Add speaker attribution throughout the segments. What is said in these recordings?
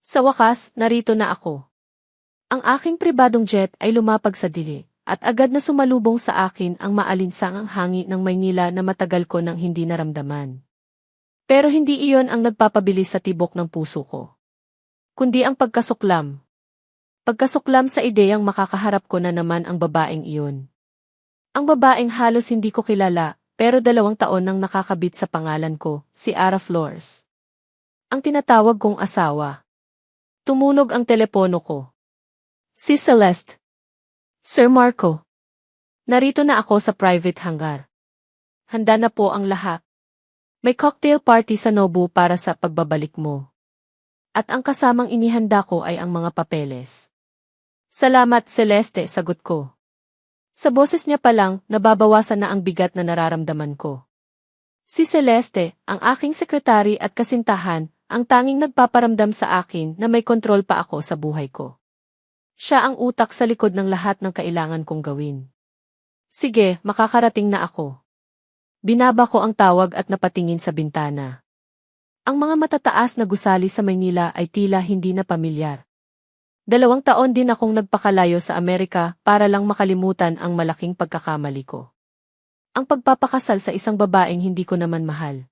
Speaker 1: Sa wakas, narito na ako. Ang aking pribadong jet ay lumapag sa dili, at agad na sumalubong sa akin ang maalinsangang hangin ng Maynila na matagal ko nang hindi naramdaman. Pero hindi iyon ang nagpapabilis sa tibok ng puso ko, kundi ang pagkasuklam. Pagkasuklam sa ideyang makakaharap ko na naman ang babaeng iyon. Ang babaeng halos hindi ko kilala, pero 2 taon nang nakakabit sa pangalan ko, si Ara Flores. Ang tinatawag kong asawa. Tumunog ang telepono ko. Si Celeste. Sir Marco. Narito na ako sa private hangar. Handa na po ang lahat. May cocktail party sa Nobu para sa pagbabalik mo. At ang kasamang inihanda ko ay ang mga papeles. Salamat, Celeste, sagot ko. Sa boses niya pa lang, nababawasan na ang bigat na nararamdaman ko. Si Celeste, ang aking sekretary at kasintahan, ang tanging nagpaparamdam sa akin na may kontrol pa ako sa buhay ko. Siya ang utak sa likod ng lahat ng kailangan kong gawin. Sige, makakarating na ako. Binaba ko ang tawag at napatingin sa bintana. Ang mga matataas na gusali sa Maynila ay tila hindi na pamilyar. 2 taon din akong nagpakalayo sa Amerika para lang makalimutan ang malaking pagkakamali ko. Ang pagpapakasal sa isang babaeng hindi ko naman mahal.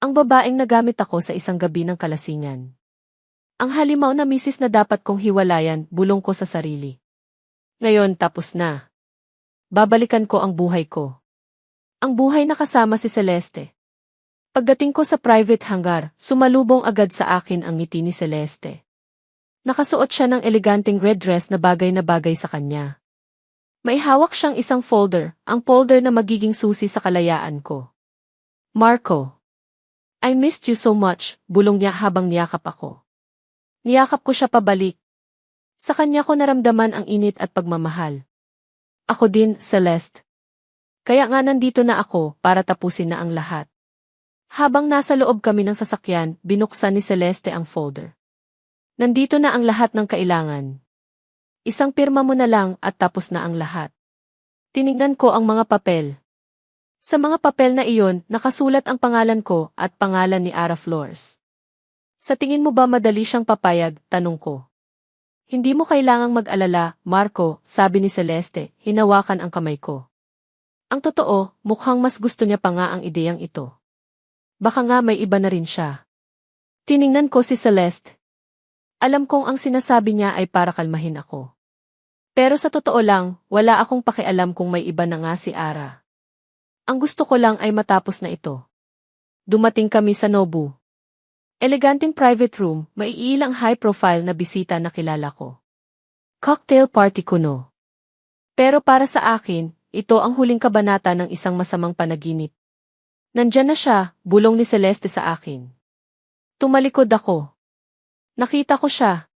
Speaker 1: Ang babaeng nagamit ako sa isang gabi ng kalasingan. Ang halimaw na misis na dapat kong hiwalayan, bulong ko sa sarili. Ngayon tapos na. Babalikan ko ang buhay ko. Ang buhay na kasama si Celeste. Pagdating ko sa private hangar, sumalubong agad sa akin ang ngiti ni Celeste. Nakasuot siya ng eleganteng red dress na bagay sa kanya. May hawak siyang isang folder, ang folder na magiging susi sa kalayaan ko. Marco. I missed you so much, bulong niya habang niyakap ako. Niyakap ko siya pabalik. Sa kanya ko naramdaman ang init at pagmamahal. Ako din, Celeste. Kaya nga nandito na ako para tapusin na ang lahat. Habang nasa loob kami ng sasakyan, binuksan ni Celeste ang folder. Nandito na ang lahat ng kailangan. Isang pirma mo na lang at tapos na ang lahat. Tinignan ko ang mga papel. Sa mga papel na iyon, nakasulat ang pangalan ko at pangalan ni Ara Flores. Sa tingin mo ba madali siyang papayag, tanong ko. Hindi mo kailangang mag-alala, Marco, sabi ni Celeste, hinawakan ang kamay ko. Ang totoo, mukhang mas gusto niya pa nga ang ideyang ito. Baka nga may iba na rin siya. Tiningnan ko si Celeste. Alam kong ang sinasabi niya ay para kalmahin ako. Pero sa totoo lang, wala akong pakialam kung may iba na nga si Ara. Ang gusto ko lang ay matapos na ito. Dumating kami sa Nobu. Eleganteng private room, may ilang high-profile na bisita na kilala ko. Cocktail party kuno. Pero para sa akin, ito ang huling kabanata ng isang masamang panaginip. Nandyan na siya, bulong ni Celeste sa akin. Tumalikod ako. Nakita ko siya.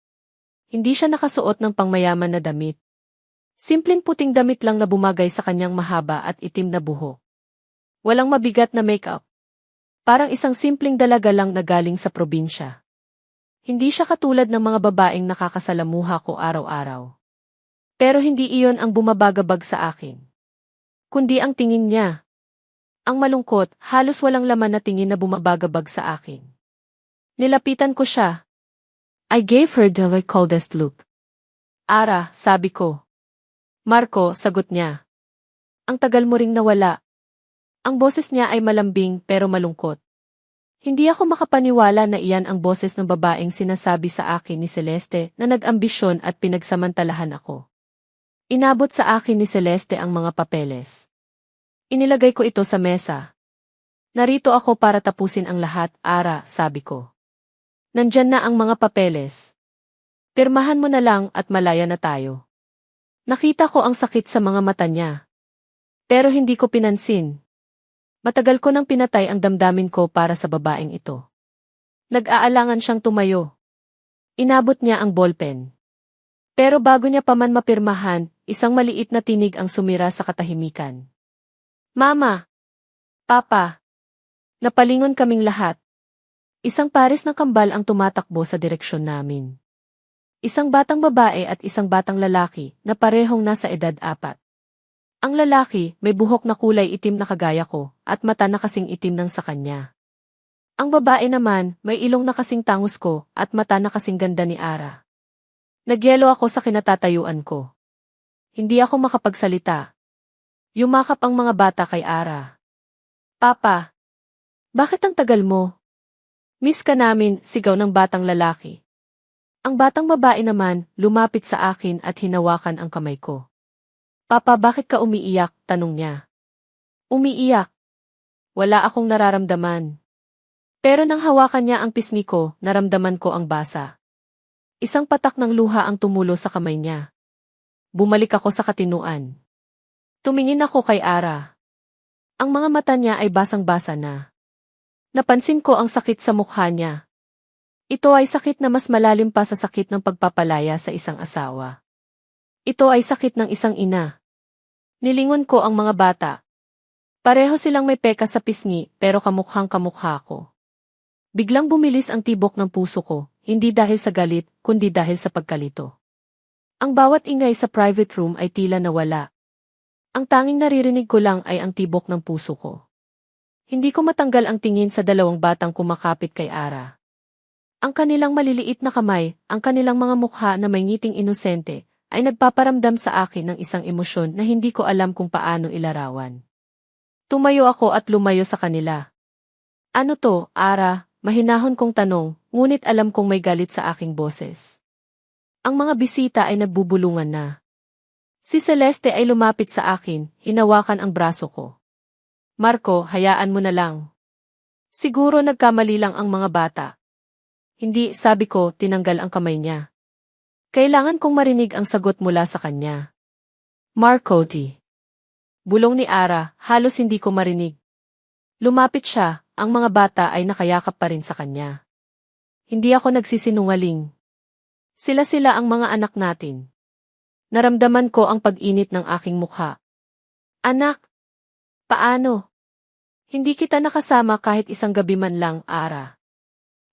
Speaker 1: Hindi siya nakasuot ng pangmayaman na damit. Simpleng puting damit lang na bumagay sa kanyang mahaba at itim na buhok. Walang mabigat na makeup. Parang isang simpleng dalaga lang na galing sa probinsya. Hindi siya katulad ng mga babaeng nakakasalamuha ko araw-araw. Pero hindi iyon ang bumabagabag sa akin. Kundi ang tingin niya. Ang malungkot, halos walang laman na tingin na bumabagabag sa akin. Nilapitan ko siya. I gave her the coldest look. Ara, sabi ko. Marco, sagot niya. Ang tagal mo ring nawala. Ang boses niya ay malambing pero malungkot. Hindi ako makapaniwala na iyan ang boses ng babaeng sinasabi sa akin ni Celeste na nag-ambisyon at pinagsamantalahan ako. Inabot sa akin ni Celeste ang mga papeles. Inilagay ko ito sa mesa. Narito ako para tapusin ang lahat, Ara, sabi ko. Nandyan na ang mga papeles. Pirmahan mo na lang at malaya na tayo. Nakita ko ang sakit sa mga mata niya. Pero hindi ko pinansin. Matagal ko nang pinatay ang damdamin ko para sa babaeng ito. Nag-aalangan siyang tumayo. Inabot niya ang ballpen. Pero bago niya pa man mapirmahan, isang maliit na tinig ang sumira sa katahimikan. Mama! Papa! Napalingon kaming lahat. Isang pares ng kambal ang tumatakbo sa direksyon namin. Isang batang babae at isang batang lalaki na parehong nasa edad 4. Ang lalaki may buhok na kulay itim na kagaya ko at mata na kasing itim ng sa kanya. Ang babae naman, may ilong na kasing tangos ko at mata na kasing ganda ni Ara. Nagyelo ako sa kinatatayuan ko. Hindi ako makapagsalita. Yumakap ang mga bata kay Ara. Papa, bakit ang tagal mo? Miss ka namin, sigaw ng batang lalaki. Ang batang babae naman, lumapit sa akin at hinawakan ang kamay ko. Papa, bakit ka umiiyak? Tanong niya. Umiiyak. Wala akong nararamdaman. Pero nang hawakan niya ang pisngi ko, naramdaman ko ang basa. Isang patak ng luha ang tumulo sa kamay niya. Bumalik ako sa katinuan. Tumingin ako kay Ara. Ang mga mata niya ay basang-basa na. Napansin ko ang sakit sa mukha niya. Ito ay sakit na mas malalim pa sa sakit ng pagpapalaya sa isang asawa. Ito ay sakit ng isang ina. Nilingon ko ang mga bata. Pareho silang may peka sa pisngi pero kamukhang kamukha ko. Biglang bumilis ang tibok ng puso ko, hindi dahil sa galit, kundi dahil sa pagkalito. Ang bawat ingay sa private room ay tila nawala. Ang tanging naririnig ko lang ay ang tibok ng puso ko. Hindi ko matanggal ang tingin sa dalawang batang kumakapit kay Ara. Ang kanilang maliliit na kamay, ang kanilang mga mukha na may ngiting inosente, ay nagpaparamdam sa akin ng isang emosyon na hindi ko alam kung paano ilarawan. Tumayo ako at lumayo sa kanila. Ano to, Ara? Mahinahon kong tanong, ngunit alam kong may galit sa aking boses. Ang mga bisita ay nagbubulungan na. Si Celeste ay lumapit sa akin, hinawakan ang braso ko. Marco, hayaan mo na lang. Siguro nagkamali lang ang mga bata. Hindi, sabi ko, tinanggal ang kamay niya. Kailangan kong marinig ang sagot mula sa kanya. Marco, di. Bulong ni Ara, halos hindi ko marinig. Lumapit siya. Ang mga bata ay nakayakap pa rin sa kanya. Hindi ako nagsisinungaling. Sila ang mga anak natin. Naramdaman ko ang pag-init ng aking mukha. Anak! Paano? Hindi kita nakasama kahit isang gabi man lang, Ara.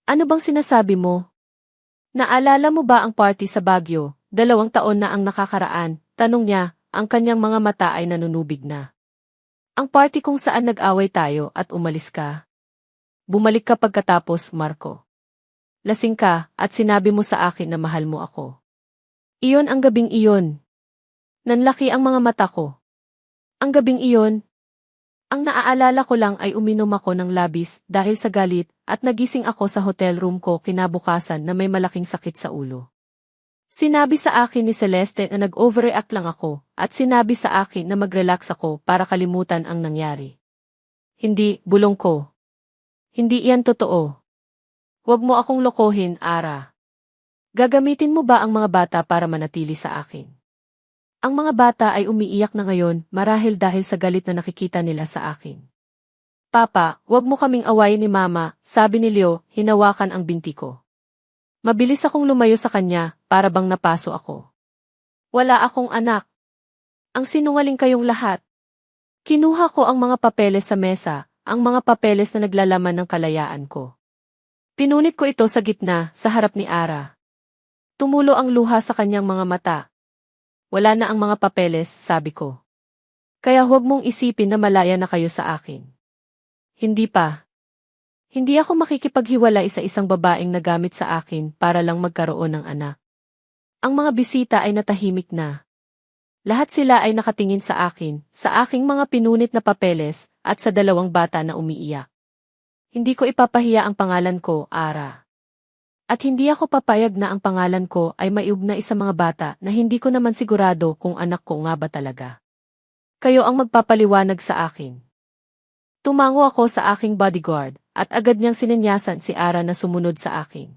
Speaker 1: Ano bang sinasabi mo? Naalala mo ba ang party sa Baguio, 2 taon na ang nakakaraan? Tanong niya, ang kanyang mga mata ay nanunubig na. Ang party kung saan nag-away tayo at umalis ka. Bumalik ka pagkatapos, Marco. Lasing ka at sinabi mo sa akin na mahal mo ako. Iyon ang gabing iyon. Nanlaki ang mga mata ko. Ang gabing iyon. Ang naaalala ko lang ay uminom ako ng labis dahil sa galit at nagising ako sa hotel room ko kinabukasan na may malaking sakit sa ulo. Sinabi sa akin ni Celeste na nag-overreact lang ako at sinabi sa akin na mag-relax ako para kalimutan ang nangyari. Hindi, bulong ko. Hindi iyan totoo. Huwag mo akong lokohin, Ara. Gagamitin mo ba ang mga bata para manatili sa akin? Ang mga bata ay umiiyak na ngayon marahil dahil sa galit na nakikita nila sa akin. Papa, huwag mo kaming awayin ni Mama, sabi ni Leo, hinawakan ang binti ko. Mabilis akong lumayo sa kanya, para bang napaso ako. Wala akong anak. Ang sinungaling kayong lahat. Kinuha ko ang mga papeles sa mesa, ang mga papeles na naglalaman ng kalayaan ko. Pinunit ko ito sa gitna, sa harap ni Ara. Tumulo ang luha sa kanyang mga mata. Wala na ang mga papeles, sabi ko. Kaya huwag mong isipin na malaya na kayo sa akin. Hindi pa. Hindi ako makikipaghiwalay sa isang babaeng nagamit sa akin para lang magkaroon ng anak. Ang mga bisita ay natahimik na. Lahat sila ay nakatingin sa akin, sa aking mga pinunit na papeles, at sa 2 bata na umiiyak. Hindi ko ipapahiya ang pangalan ko, Ara. At hindi ako papayag na ang pangalan ko ay maiugnay sa mga bata na hindi ko naman sigurado kung anak ko nga ba talaga. Kayo ang magpapaliwanag sa akin. Tumango ako sa aking bodyguard, at agad niyang sininyasan si Ara na sumunod sa akin.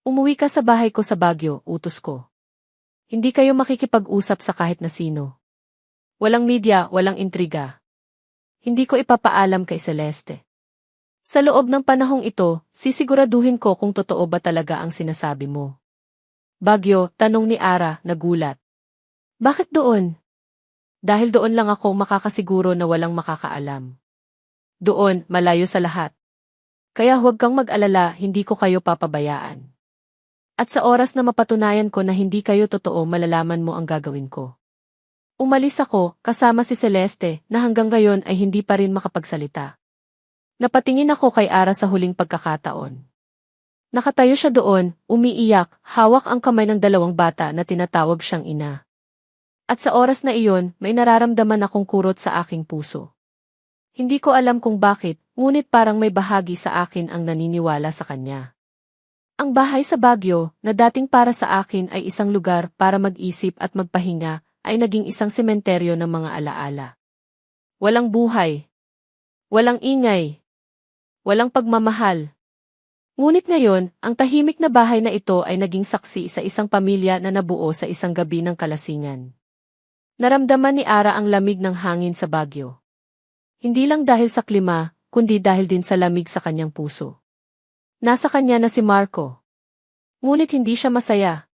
Speaker 1: Umuwi ka sa bahay ko sa Baguio, utos ko. Hindi kayo makikipag-usap sa kahit na sino. Walang media, walang intriga. Hindi ko ipapaalam kay Celeste. Sa loob ng panahong ito, sisiguraduhin ko kung totoo ba talaga ang sinasabi mo. Baguio, tanong ni Ara, nagulat. Bakit doon? Dahil doon lang ako makakasiguro na walang makakaalam. Doon, malayo sa lahat. Kaya huwag kang mag-alala, hindi ko kayo papabayaan. At sa oras na mapatunayan ko na hindi kayo totoo, malalaman mo ang gagawin ko. Umalis ako, kasama si Celeste, na hanggang ngayon ay hindi pa rin makapagsalita. Napatingin ako kay Ara sa huling pagkakataon. Nakatayo siya doon, umiiyak, hawak ang kamay ng dalawang bata na tinatawag siyang ina. At sa oras na iyon, may nararamdaman akong kurot sa aking puso. Hindi ko alam kung bakit, ngunit parang may bahagi sa akin ang naniniwala sa kanya. Ang bahay sa Baguio, na dating para sa akin ay isang lugar para mag-isip at magpahinga, ay naging isang sementeryo ng mga alaala. Walang buhay. Walang ingay. Walang pagmamahal. Ngunit ngayon, ang tahimik na bahay na ito ay naging saksi sa isang pamilya na nabuo sa isang gabi ng kalasingan. Naramdaman ni Ara ang lamig ng hangin sa Baguio. Hindi lang dahil sa klima, kundi dahil din sa lamig sa kanyang puso. Nasa kanya na si Marco. Ngunit hindi siya masaya.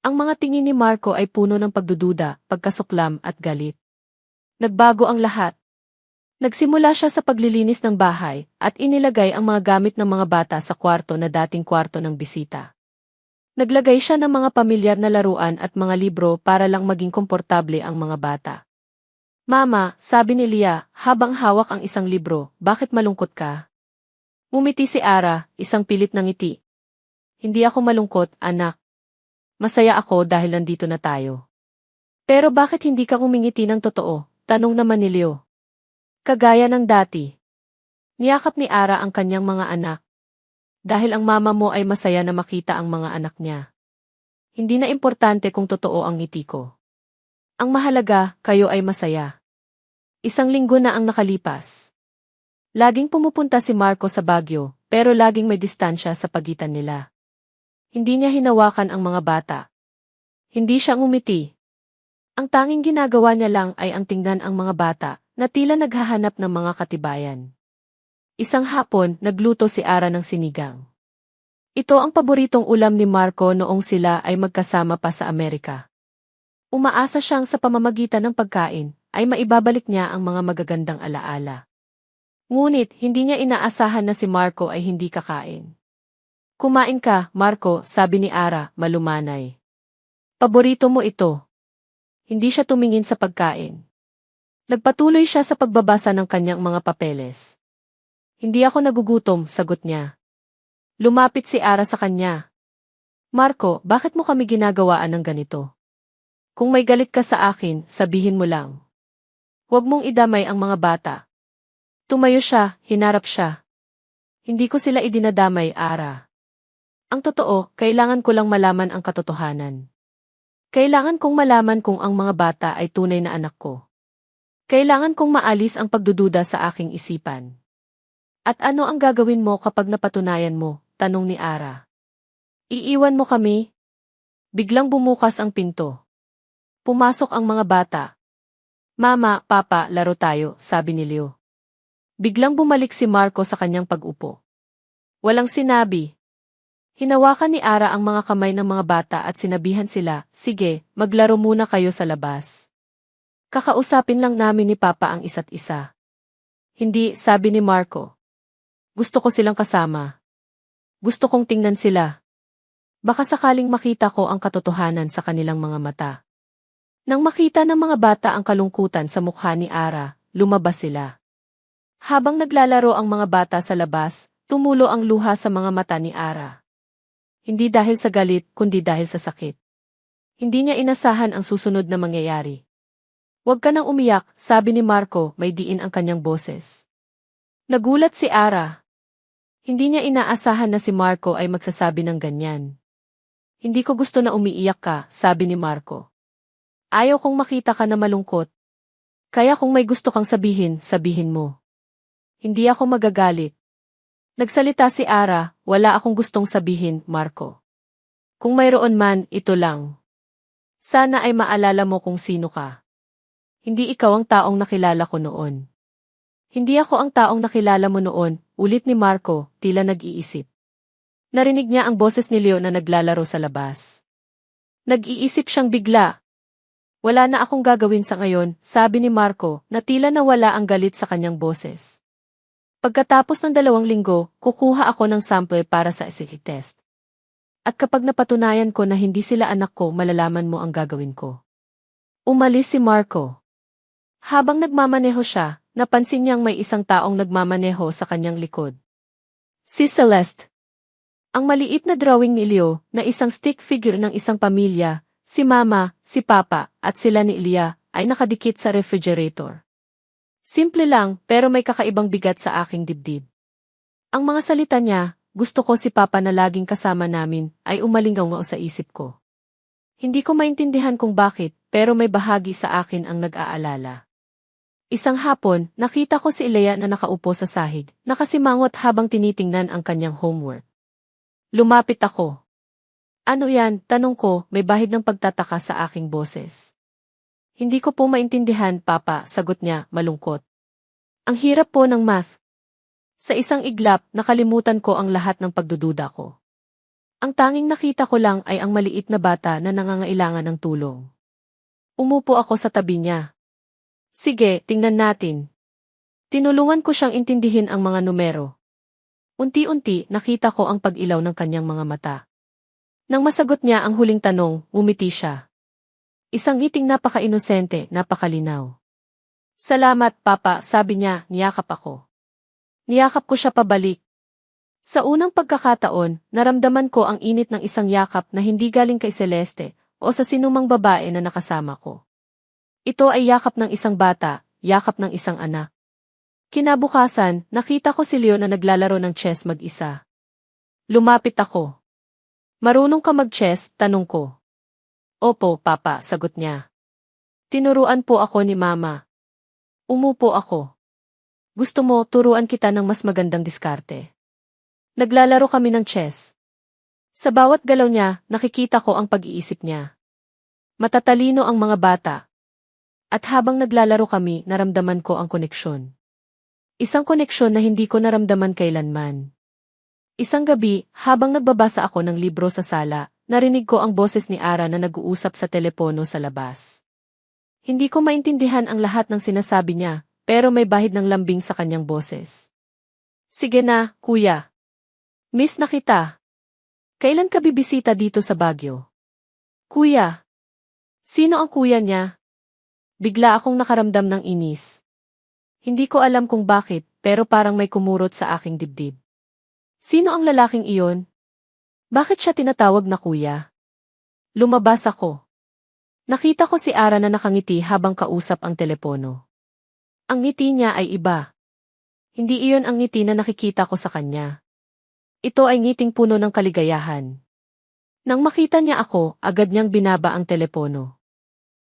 Speaker 1: Ang mga tingin ni Marco ay puno ng pagdududa, pagkasuklam at galit. Nagbago ang lahat. Nagsimula siya sa paglilinis ng bahay at inilagay ang mga gamit ng mga bata sa kwarto na dating kwarto ng bisita. Naglagay siya ng mga pamilyar na laruan at mga libro para lang maging komportable ang mga bata. Mama, sabi ni Lia, habang hawak ang isang libro, bakit malungkot ka? Ngumiti si Ara, isang pilit na ngiti. Hindi ako malungkot, anak. Masaya ako dahil nandito na tayo. Pero bakit hindi ka umingiti ng totoo? Tanong naman ni Leo. Kagaya ng dati. Niyakap ni Ara ang kanyang mga anak. Dahil ang mama mo ay masaya na makita ang mga anak niya. Hindi na importante kung totoo ang ngiti ko. Ang mahalaga, kayo ay masaya. Isang linggo na ang nakalipas. Laging pumupunta si Marco sa Baguio, pero laging may distansya sa pagitan nila. Hindi niya hinawakan ang mga bata. Hindi siya ngumiti. Ang tanging ginagawa niya lang ay ang tingnan ang mga bata, na tila naghahanap ng mga katibayan. Isang hapon, nagluto si Ara ng sinigang. Ito ang paboritong ulam ni Marco noong sila ay magkasama pa sa Amerika. Umaasa siyang sa pamamagitan ng pagkain, ay maibabalik niya ang mga magagandang alaala. Ngunit, hindi niya inaasahan na si Marco ay hindi kakain. Kumain ka, Marco, sabi ni Ara, malumanay. Paborito mo ito. Hindi siya tumingin sa pagkain. Nagpatuloy siya sa pagbabasa ng kanyang mga papeles. Hindi ako nagugutom, sagot niya. Lumapit si Ara sa kanya. Marco, bakit mo kami ginagawaan ng ganito? Kung may galit ka sa akin, sabihin mo lang. Huwag mong idamay ang mga bata. Tumayo siya, hinarap siya. Hindi ko sila idinadamay, Ara. Ang totoo, kailangan ko lang malaman ang katotohanan. Kailangan kong malaman kung ang mga bata ay tunay na anak ko. Kailangan kong maalis ang pagdududa sa aking isipan. At ano ang gagawin mo kapag napatunayan mo? Tanong ni Ara. Iiwan mo kami? Biglang bumukas ang pinto. Pumasok ang mga bata. Mama, Papa, laro tayo, sabi ni Leo. Biglang bumalik si Marco sa kanyang pag-upo. Walang sinabi. Hinawakan ni Ara ang mga kamay ng mga bata at sinabihan sila, sige, maglaro muna kayo sa labas. Kakausapin lang namin ni Papa ang isa't isa. Hindi, sabi ni Marco. Gusto ko silang kasama. Gusto kong tingnan sila. Baka sakaling makita ko ang katotohanan sa kanilang mga mata. Nang makita ng mga bata ang kalungkutan sa mukha ni Ara, lumabas sila. Habang naglalaro ang mga bata sa labas, tumulo ang luha sa mga mata ni Ara. Hindi dahil sa galit, kundi dahil sa sakit. Hindi niya inasahan ang susunod na mangyayari. Huwag ka nang umiyak, sabi ni Marco, may diin ang kanyang boses. Nagulat si Ara. Hindi niya inaasahan na si Marco ay magsasabi ng ganyan. Hindi ko gusto na umiiyak ka, sabi ni Marco. Ayaw kong makita ka na malungkot. Kaya kung may gusto kang sabihin, sabihin mo. Hindi ako magagalit. Nagsalita si Ara, wala akong gustong sabihin, Marco. Kung mayroon man, ito lang. Sana ay maalala mo kung sino ka. Hindi ikaw ang taong nakilala ko noon. Hindi ako ang taong nakilala mo noon, ulit ni Marco, tila nag-iisip. Narinig niya ang boses ni Leo na naglalaro sa labas. Nag-iisip siyang bigla. Wala na akong gagawin sa ngayon, sabi ni Marco, na tila nawala ang galit sa kanyang boses. Pagkatapos ng 2 linggo, kukuha ako ng sample para sa SAT test. At kapag napatunayan ko na hindi sila anak ko, malalaman mo ang gagawin ko. Umalis si Marco. Habang nagmamaneho siya, napansin niyang may isang taong nagmamaneho sa kanyang likod. Si Celeste. Ang maliit na drawing ni Leo na isang stick figure ng isang pamilya, si Mama, si Papa, at sila ni Ilya, ay nakadikit sa refrigerator. Simple lang pero may kakaibang bigat sa aking dibdib. Ang mga salita niya, gusto ko si Papa na laging kasama namin, ay umalingaw sa isip ko. Hindi ko maintindihan kung bakit, pero may bahagi sa akin ang nag-aalala. Isang hapon, nakita ko si Ilya na nakaupo sa sahig, nakasimangot habang tinitingnan ang kanyang homework. Lumapit ako. Ano yan? Tanong ko, may bahid ng pagtataka sa aking boses. Hindi ko po maintindihan, Papa, sagot niya, malungkot. Ang hirap po ng math. Sa isang iglap, nakalimutan ko ang lahat ng pagdududa ko. Ang tanging nakita ko lang ay ang maliit na bata na nangangailangan ng tulong. Umupo ako sa tabi niya. Sige, tingnan natin. Tinulungan ko siyang intindihin ang mga numero. Unti-unti, nakita ko ang pag-ilaw ng kanyang mga mata. Nang masagot niya ang huling tanong, umiti siya. Isang ngiting napaka-inosente, napakalinaw. Salamat, Papa, sabi niya, niyakap ako. Niyakap ko siya pabalik. Sa unang pagkakataon, naramdaman ko ang init ng isang yakap na hindi galing kay Celeste o sa sinumang babae na nakasama ko. Ito ay yakap ng isang bata, yakap ng isang anak. Kinabukasan, nakita ko si Leo na naglalaro ng chess mag-isa. Lumapit ako. Marunong ka mag-chess? Tanong ko. Opo, Papa, sagot niya. Tinuruan po ako ni Mama. Umupo ako. Gusto mo, turuan kita ng mas magandang diskarte. Naglalaro kami ng chess. Sa bawat galaw niya, nakikita ko ang pag-iisip niya. Matatalino ang mga bata. At habang naglalaro kami, naramdaman ko ang koneksyon. Isang koneksyon na hindi ko naramdaman kailanman. Isang gabi, habang nagbabasa ako ng libro sa sala, narinig ko ang boses ni Ara na nag-uusap sa telepono sa labas. Hindi ko maintindihan ang lahat ng sinasabi niya, pero may bahid ng lambing sa kanyang boses. Sige na, kuya. Miss na kita. Kailan ka bibisita dito sa Baguio? Kuya. Sino ang kuya niya? Bigla akong nakaramdam ng inis. Hindi ko alam kung bakit, pero parang may kumurot sa aking dibdib. Sino ang lalaking iyon? Bakit siya tinatawag na kuya? Lumabas ako. Nakita ko si Ara na nakangiti habang kausap ang telepono. Ang ngiti niya ay iba. Hindi iyon ang ngiti na nakikita ko sa kanya. Ito ay ngiting puno ng kaligayahan. Nang makita niya ako, agad niyang binaba ang telepono.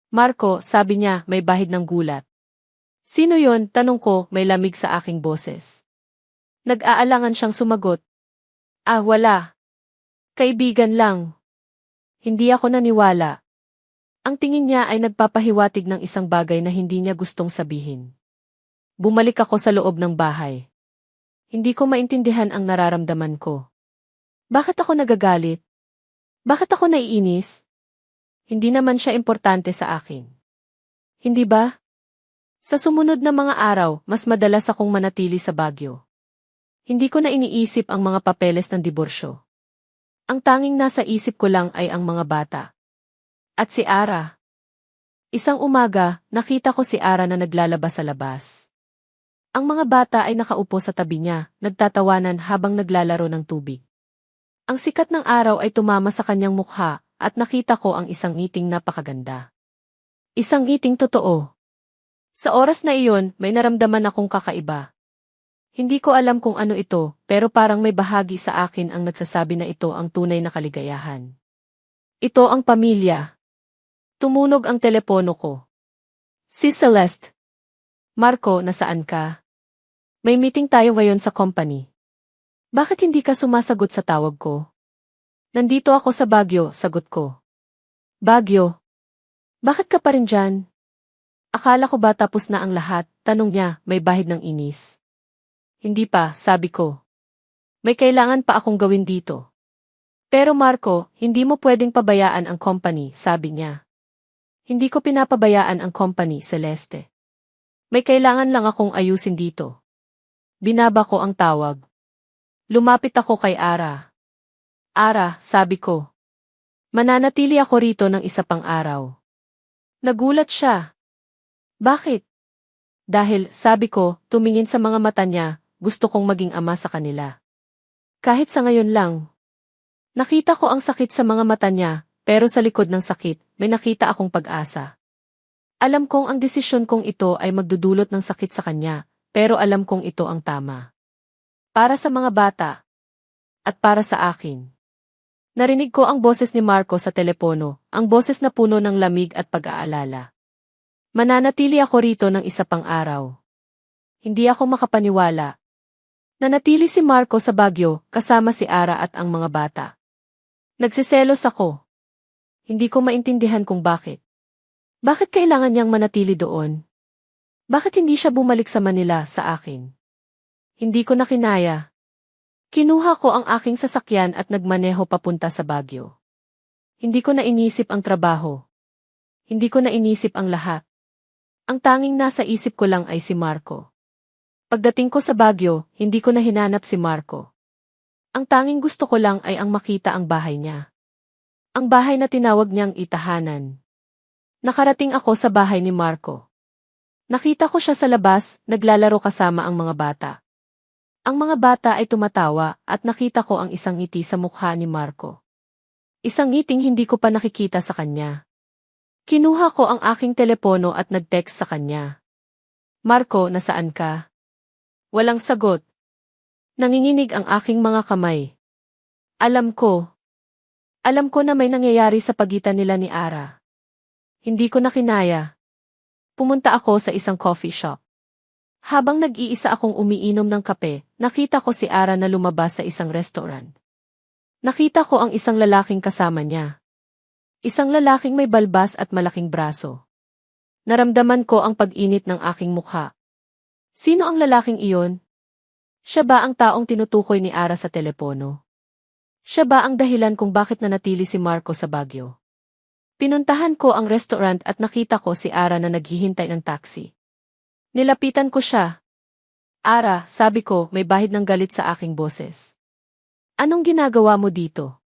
Speaker 1: Marco, sabi niya, may bahid ng gulat. Sino yon? Tanong ko, may lamig sa aking boses. Nag-aalangan siyang sumagot. Ah, wala. Kaibigan lang. Hindi ako naniwala. Ang tingin niya ay nagpapahiwatig ng isang bagay na hindi niya gustong sabihin. Bumalik ako sa loob ng bahay. Hindi ko maintindihan ang nararamdaman ko. Bakit ako nagagalit? Bakit ako naiinis? Hindi naman siya importante sa akin. Hindi ba? Sa sumunod na mga araw, mas madalas akong manatili sa Baguio. Hindi ko na iniisip ang mga papeles ng diborsyo. Ang tanging nasa isip ko lang ay ang mga bata. At si Ara. Isang umaga, nakita ko si Ara na naglalabas sa labas. Ang mga bata ay nakaupo sa tabi niya, nagtatawanan habang naglalaro ng tubig. Ang sikat ng araw ay tumama sa kanyang mukha, at nakita ko ang isang ngiting napakaganda. Isang ngiting totoo. Sa oras na iyon, may naramdaman akong kakaiba. Hindi ko alam kung ano ito, pero parang may bahagi sa akin ang nagsasabi na ito ang tunay na kaligayahan. Ito ang pamilya. Tumunog ang telepono ko. Si Celeste. Marco, nasaan ka? May meeting tayo ngayon sa company. Bakit hindi ka sumasagot sa tawag ko? Nandito ako sa Baguio, sagot ko. Baguio? Bakit ka pa rin dyan? Akala ko ba tapos na ang lahat? Tanong niya, may bahid ng inis. Hindi pa, sabi ko. May kailangan pa akong gawin dito. Pero Marco, hindi mo pwedeng pabayaan ang company, sabi niya. Hindi ko pinapabayaan ang company, Celeste. May kailangan lang akong ayusin dito. Binaba ko ang tawag. Lumapit ako kay Ara. Ara, sabi ko. Mananatili ako rito ng isa pang araw. Nagulat siya. Bakit? Dahil, sabi ko, tumingin sa mga mata niya, gusto kong maging ama sa kanila. Kahit sa ngayon lang. Nakita ko ang sakit sa mga mata niya, pero sa likod ng sakit, may nakita akong pag-asa. Alam kong ang desisyon kong ito ay magdudulot ng sakit sa kanya, pero alam kong ito ang tama. Para sa mga bata. At para sa akin. Narinig ko ang boses ni Marco sa telepono, ang boses na puno ng lamig at pag-aalala. Mananatili ako rito ng isa pang araw. Hindi ako makapaniwala. Nanatili si Marco sa Baguio, kasama si Ara at ang mga bata. Nagsiselos ako. Hindi ko maintindihan kung bakit. Bakit kailangan niyang manatili doon? Bakit hindi siya bumalik sa Manila sa akin? Hindi ko na kinaya. Kinuha ko ang aking sasakyan at nagmaneho papunta sa Baguio. Hindi ko na inisip ang trabaho. Hindi ko na inisip ang lahat. Ang tanging nasa isip ko lang ay si Marco. Pagdating ko sa Baguio, hindi ko na hinanap si Marco. Ang tanging gusto ko lang ay ang makita ang bahay niya. Ang bahay na tinawag niyang itahanan. Nakarating ako sa bahay ni Marco. Nakita ko siya sa labas, naglalaro kasama ang mga bata. Ang mga bata ay tumatawa at nakita ko ang isang ngiti sa mukha ni Marco. Isang ngiting hindi ko pa nakikita sa kanya. Kinuha ko ang aking telepono at nag-text sa kanya. Marco, nasaan ka? Walang sagot. Nanginginig ang aking mga kamay. Alam ko na may nangyayari sa pagitan nila ni Ara. Hindi ko na kinaya. Pumunta ako sa isang coffee shop. Habang nag-iisa akong umiinom ng kape, nakita ko si Ara na lumabas sa isang restaurant. Nakita ko ang isang lalaking kasama niya. Isang lalaking may balbas at malaking braso. Naramdaman ko ang pag-init ng aking mukha. Sino ang lalaking iyon? Siya ba ang taong tinutukoy ni Ara sa telepono? Siya ba ang dahilan kung bakit nanatili si Marco sa Baguio? Pinuntahan ko ang restaurant at nakita ko si Ara na naghihintay ng taxi. Nilapitan ko siya. Ara, sabi ko, may bahid ng galit sa aking boses. Anong ginagawa mo dito?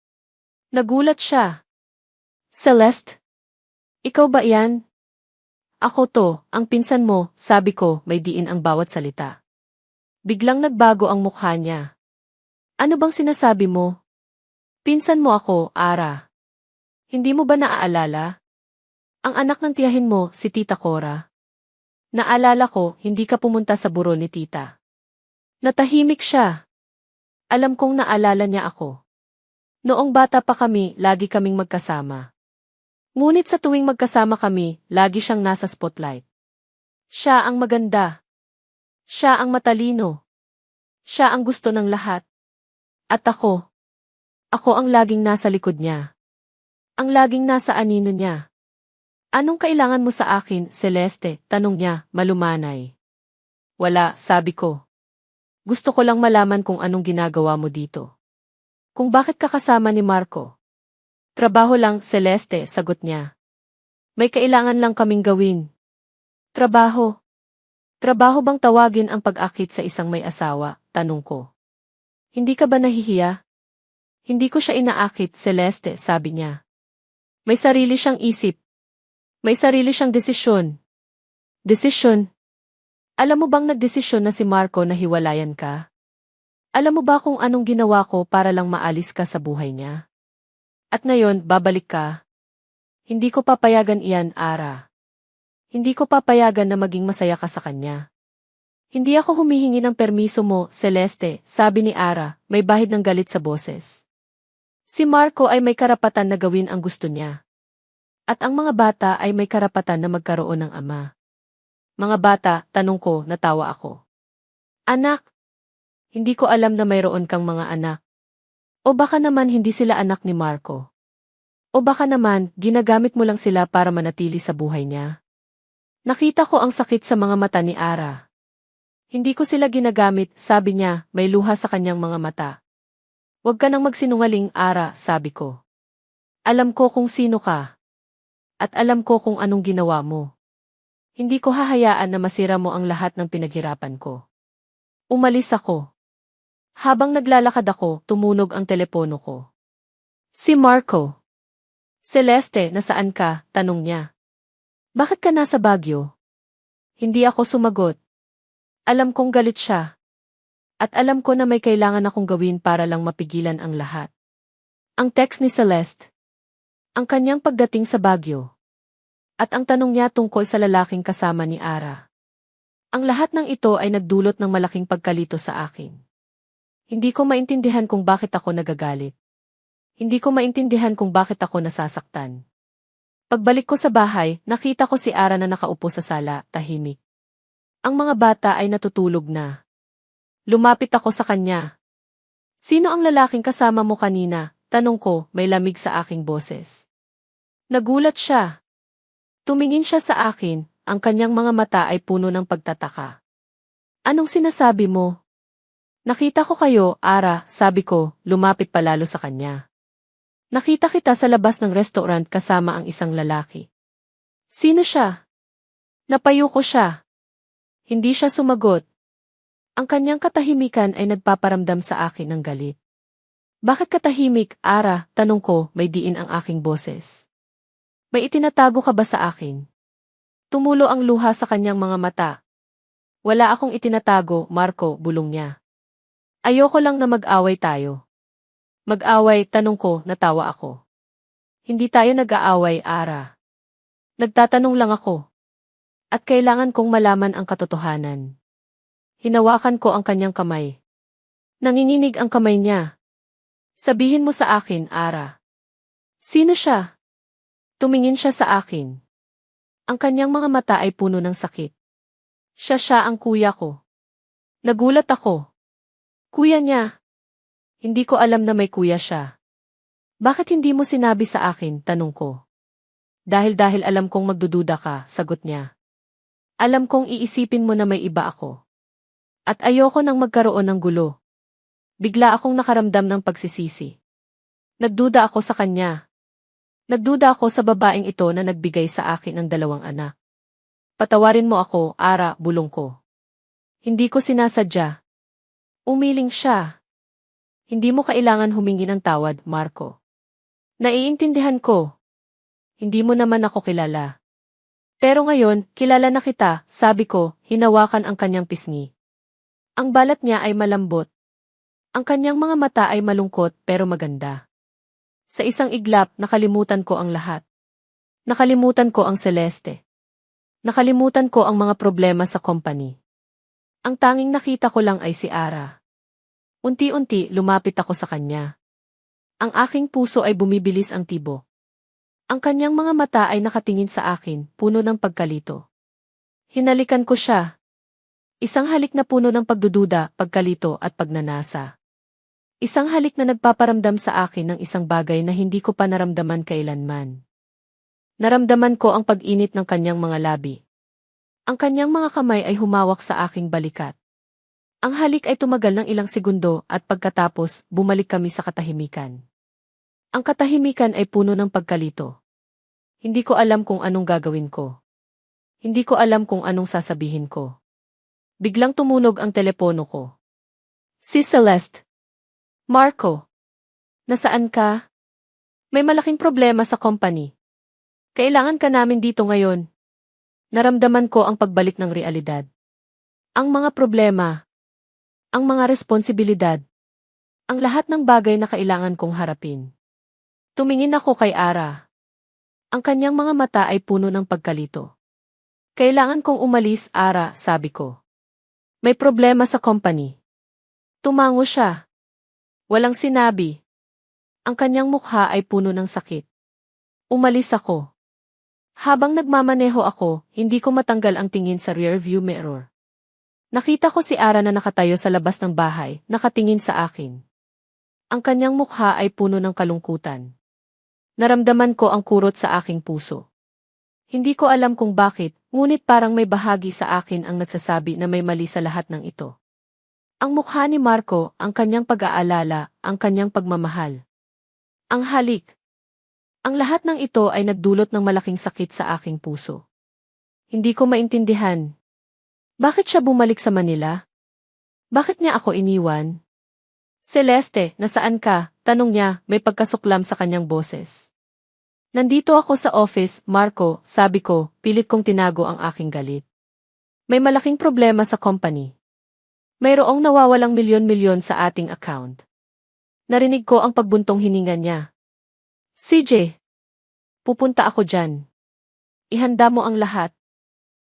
Speaker 1: Nagulat siya. Celeste? Ikaw ba yan? Ako to, ang pinsan mo, sabi ko, may diin ang bawat salita. Biglang nagbago ang mukha niya. Ano bang sinasabi mo? Pinsan mo ako, Ara. Hindi mo ba naaalala? Ang anak ng tiyahin mo, si Tita Cora. Naalala ko, hindi ka pumunta sa burol ni Tita. Natahimik siya. Alam kong naalala niya ako. Noong bata pa kami, lagi kaming magkasama. Ngunit sa tuwing magkasama kami, lagi siyang nasa spotlight. Siya ang maganda. Siya ang matalino. Siya ang gusto ng lahat. At ako ang laging nasa likod niya. Ang laging nasa anino niya. Anong kailangan mo sa akin, Celeste? Tanong niya, malumanay. Wala, sabi ko. Gusto ko lang malaman kung anong ginagawa mo dito. Kung bakit ka kasama ni Marco. Trabaho lang, Celeste, sagot niya. May kailangan lang kaming gawin. Trabaho. Trabaho bang tawagin ang pag-akit sa isang may asawa? Tanong ko. Hindi ka ba nahihiya? Hindi ko siya inaakit, Celeste, sabi niya. May sarili siyang isip. May sarili siyang desisyon. Desisyon? Alam mo bang nagdesisyon na si Marco na hiwalayan ka? Alam mo ba kung anong ginawa ko para lang maalis ka sa buhay niya? At ngayon, babalik ka? Hindi ko papayagan iyan, Ara. Hindi ko papayagan na maging masaya ka sa kanya. Hindi ako humihingi ng permiso mo, Celeste, sabi ni Ara, may bahid ng galit sa boses. Si Marco ay may karapatan na gawin ang gusto niya. At ang mga bata ay may karapatan na magkaroon ng ama. Mga bata, tanong ko, natawa ako. Anak, hindi ko alam na mayroon kang mga anak. O baka naman hindi sila anak ni Marco. O baka naman, ginagamit mo lang sila para manatili sa buhay niya. Nakita ko ang sakit sa mga mata ni Ara. Hindi ko sila ginagamit, sabi niya, may luha sa kanyang mga mata. Huwag ka nang magsinungaling, Ara, sabi ko. Alam ko kung sino ka. At alam ko kung anong ginawa mo. Hindi ko hahayaan na masira mo ang lahat ng pinaghirapan ko. Umalis ako. Habang naglalakad ako, tumunog ang telepono ko. Si Marco. Celeste, nasaan ka? Tanong niya. Bakit ka nasa Baguio? Hindi ako sumagot. Alam kong galit siya. At alam ko na may kailangan akong gawin para lang mapigilan ang lahat. Ang text ni Celeste. Ang kanyang pagdating sa Baguio. At ang tanong niya tungkol sa lalaking kasama ni Ara. Ang lahat ng ito ay nagdulot ng malaking pagkalito sa akin. Hindi ko maintindihan kung bakit ako nagagalit. Hindi ko maintindihan kung bakit ako nasasaktan. Pagbalik ko sa bahay, nakita ko si Ara na nakaupo sa sala, tahimik. Ang mga bata ay natutulog na. Lumapit ako sa kanya. Sino ang lalaking kasama mo kanina? Tanong ko, may lamig sa aking boses. Nagulat siya. Tumingin siya sa akin, ang kanyang mga mata ay puno ng pagtataka. Anong sinasabi mo? Nakita ko kayo, Ara, sabi ko, lumapit palalo sa kanya. Nakita kita sa labas ng restaurant kasama ang isang lalaki. Sino siya? Napayo ko siya. Hindi siya sumagot. Ang kanyang katahimikan ay nagpaparamdam sa akin ng galit. Bakit katahimik, Ara? Tanong ko, may diin ang aking boses. May itinatago ka ba sa akin? Tumulo ang luha sa kanyang mga mata. Wala akong itinatago, Marco, bulong niya. Ayoko lang na mag-away tayo. Mag-away, tanong ko, natawa ako. Hindi tayo nag-aaway, Ara. Nagtatanong lang ako. At kailangan kong malaman ang katotohanan. Hinawakan ko ang kanyang kamay. Nanginginig ang kamay niya. Sabihin mo sa akin, Ara. Sino siya? Tumingin siya sa akin. Ang kanyang mga mata ay puno ng sakit. Siya ang kuya ko. Nagulat ako. Kuya niya. Hindi ko alam na may kuya siya. Bakit hindi mo sinabi sa akin, tanong ko. Dahil alam kong magdududa ka, sagot niya. Alam kong iisipin mo na may iba ako. At ayoko nang magkaroon ng gulo. Bigla akong nakaramdam ng pagsisisi. Nagduda ako sa kanya. Nagduda ako sa babaeng ito na nagbigay sa akin ng 2 anak. Patawarin mo ako, Ara, bulong ko. Hindi ko sinasadya. Umiling siya. Hindi mo kailangan humingi ng tawad, Marco. Naiintindihan ko. Hindi mo naman ako kilala. Pero ngayon, kilala na kita, sabi ko, hinawakan ang kanyang pisngi. Ang balat niya ay malambot. Ang kanyang mga mata ay malungkot pero maganda. Sa isang iglap, nakalimutan ko ang lahat. Nakalimutan ko ang Celeste. Nakalimutan ko ang mga problema sa company. Ang tanging nakita ko lang ay si Ara. Unti-unti, lumapit ako sa kanya. Ang aking puso ay bumibilis ang tibok. Ang kanyang mga mata ay nakatingin sa akin, puno ng pagkalito. Hinalikan ko siya. Isang halik na puno ng pagdududa, pagkalito at pagnanasa. Isang halik na nagpaparamdam sa akin ng isang bagay na hindi ko pa naramdaman kailanman. Naramdaman ko ang pag-init ng kanyang mga labi. Ang kanyang mga kamay ay humawak sa aking balikat. Ang halik ay tumagal ng ilang segundo at pagkatapos, bumalik kami sa katahimikan. Ang katahimikan ay puno ng pagkalito. Hindi ko alam kung anong gagawin ko. Hindi ko alam kung anong sasabihin ko. Biglang tumunog ang telepono ko. Si Celeste. Marco. Nasaan ka? May malaking problema sa company. Kailangan ka namin dito ngayon. Naramdaman ko ang pagbalik ng realidad. Ang mga problema. Ang mga responsibilidad. Ang lahat ng bagay na kailangan kong harapin. Tumingin ako kay Ara. Ang kanyang mga mata ay puno ng pagkalito. Kailangan kong umalis, Ara, sabi ko. May problema sa company. Tumango siya. Walang sinabi. Ang kanyang mukha ay puno ng sakit. Umalis ako. Habang nagmamaneho ako, hindi ko matanggal ang tingin sa rearview mirror. Nakita ko si Ara na nakatayo sa labas ng bahay, nakatingin sa akin. Ang kanyang mukha ay puno ng kalungkutan. Naramdaman ko ang kurot sa aking puso. Hindi ko alam kung bakit, ngunit parang may bahagi sa akin ang nagsasabi na may mali sa lahat ng ito. Ang mukha ni Marco, ang kanyang pag-aalala, ang kanyang pagmamahal. Ang halik. Ang lahat ng ito ay nagdulot ng malaking sakit sa aking puso. Hindi ko maintindihan. Bakit siya bumalik sa Manila? Bakit niya ako iniwan? Celeste, nasaan ka? Tanong niya, may pagkasuklam sa kanyang boses. Nandito ako sa office, Marco, sabi ko, pilit kong tinago ang aking galit. May malaking problema sa company. Mayroong nawawalang milyon-milyon sa ating account. Narinig ko ang pagbuntong hininga niya. CJ, pupunta ako dyan. Ihanda mo ang lahat.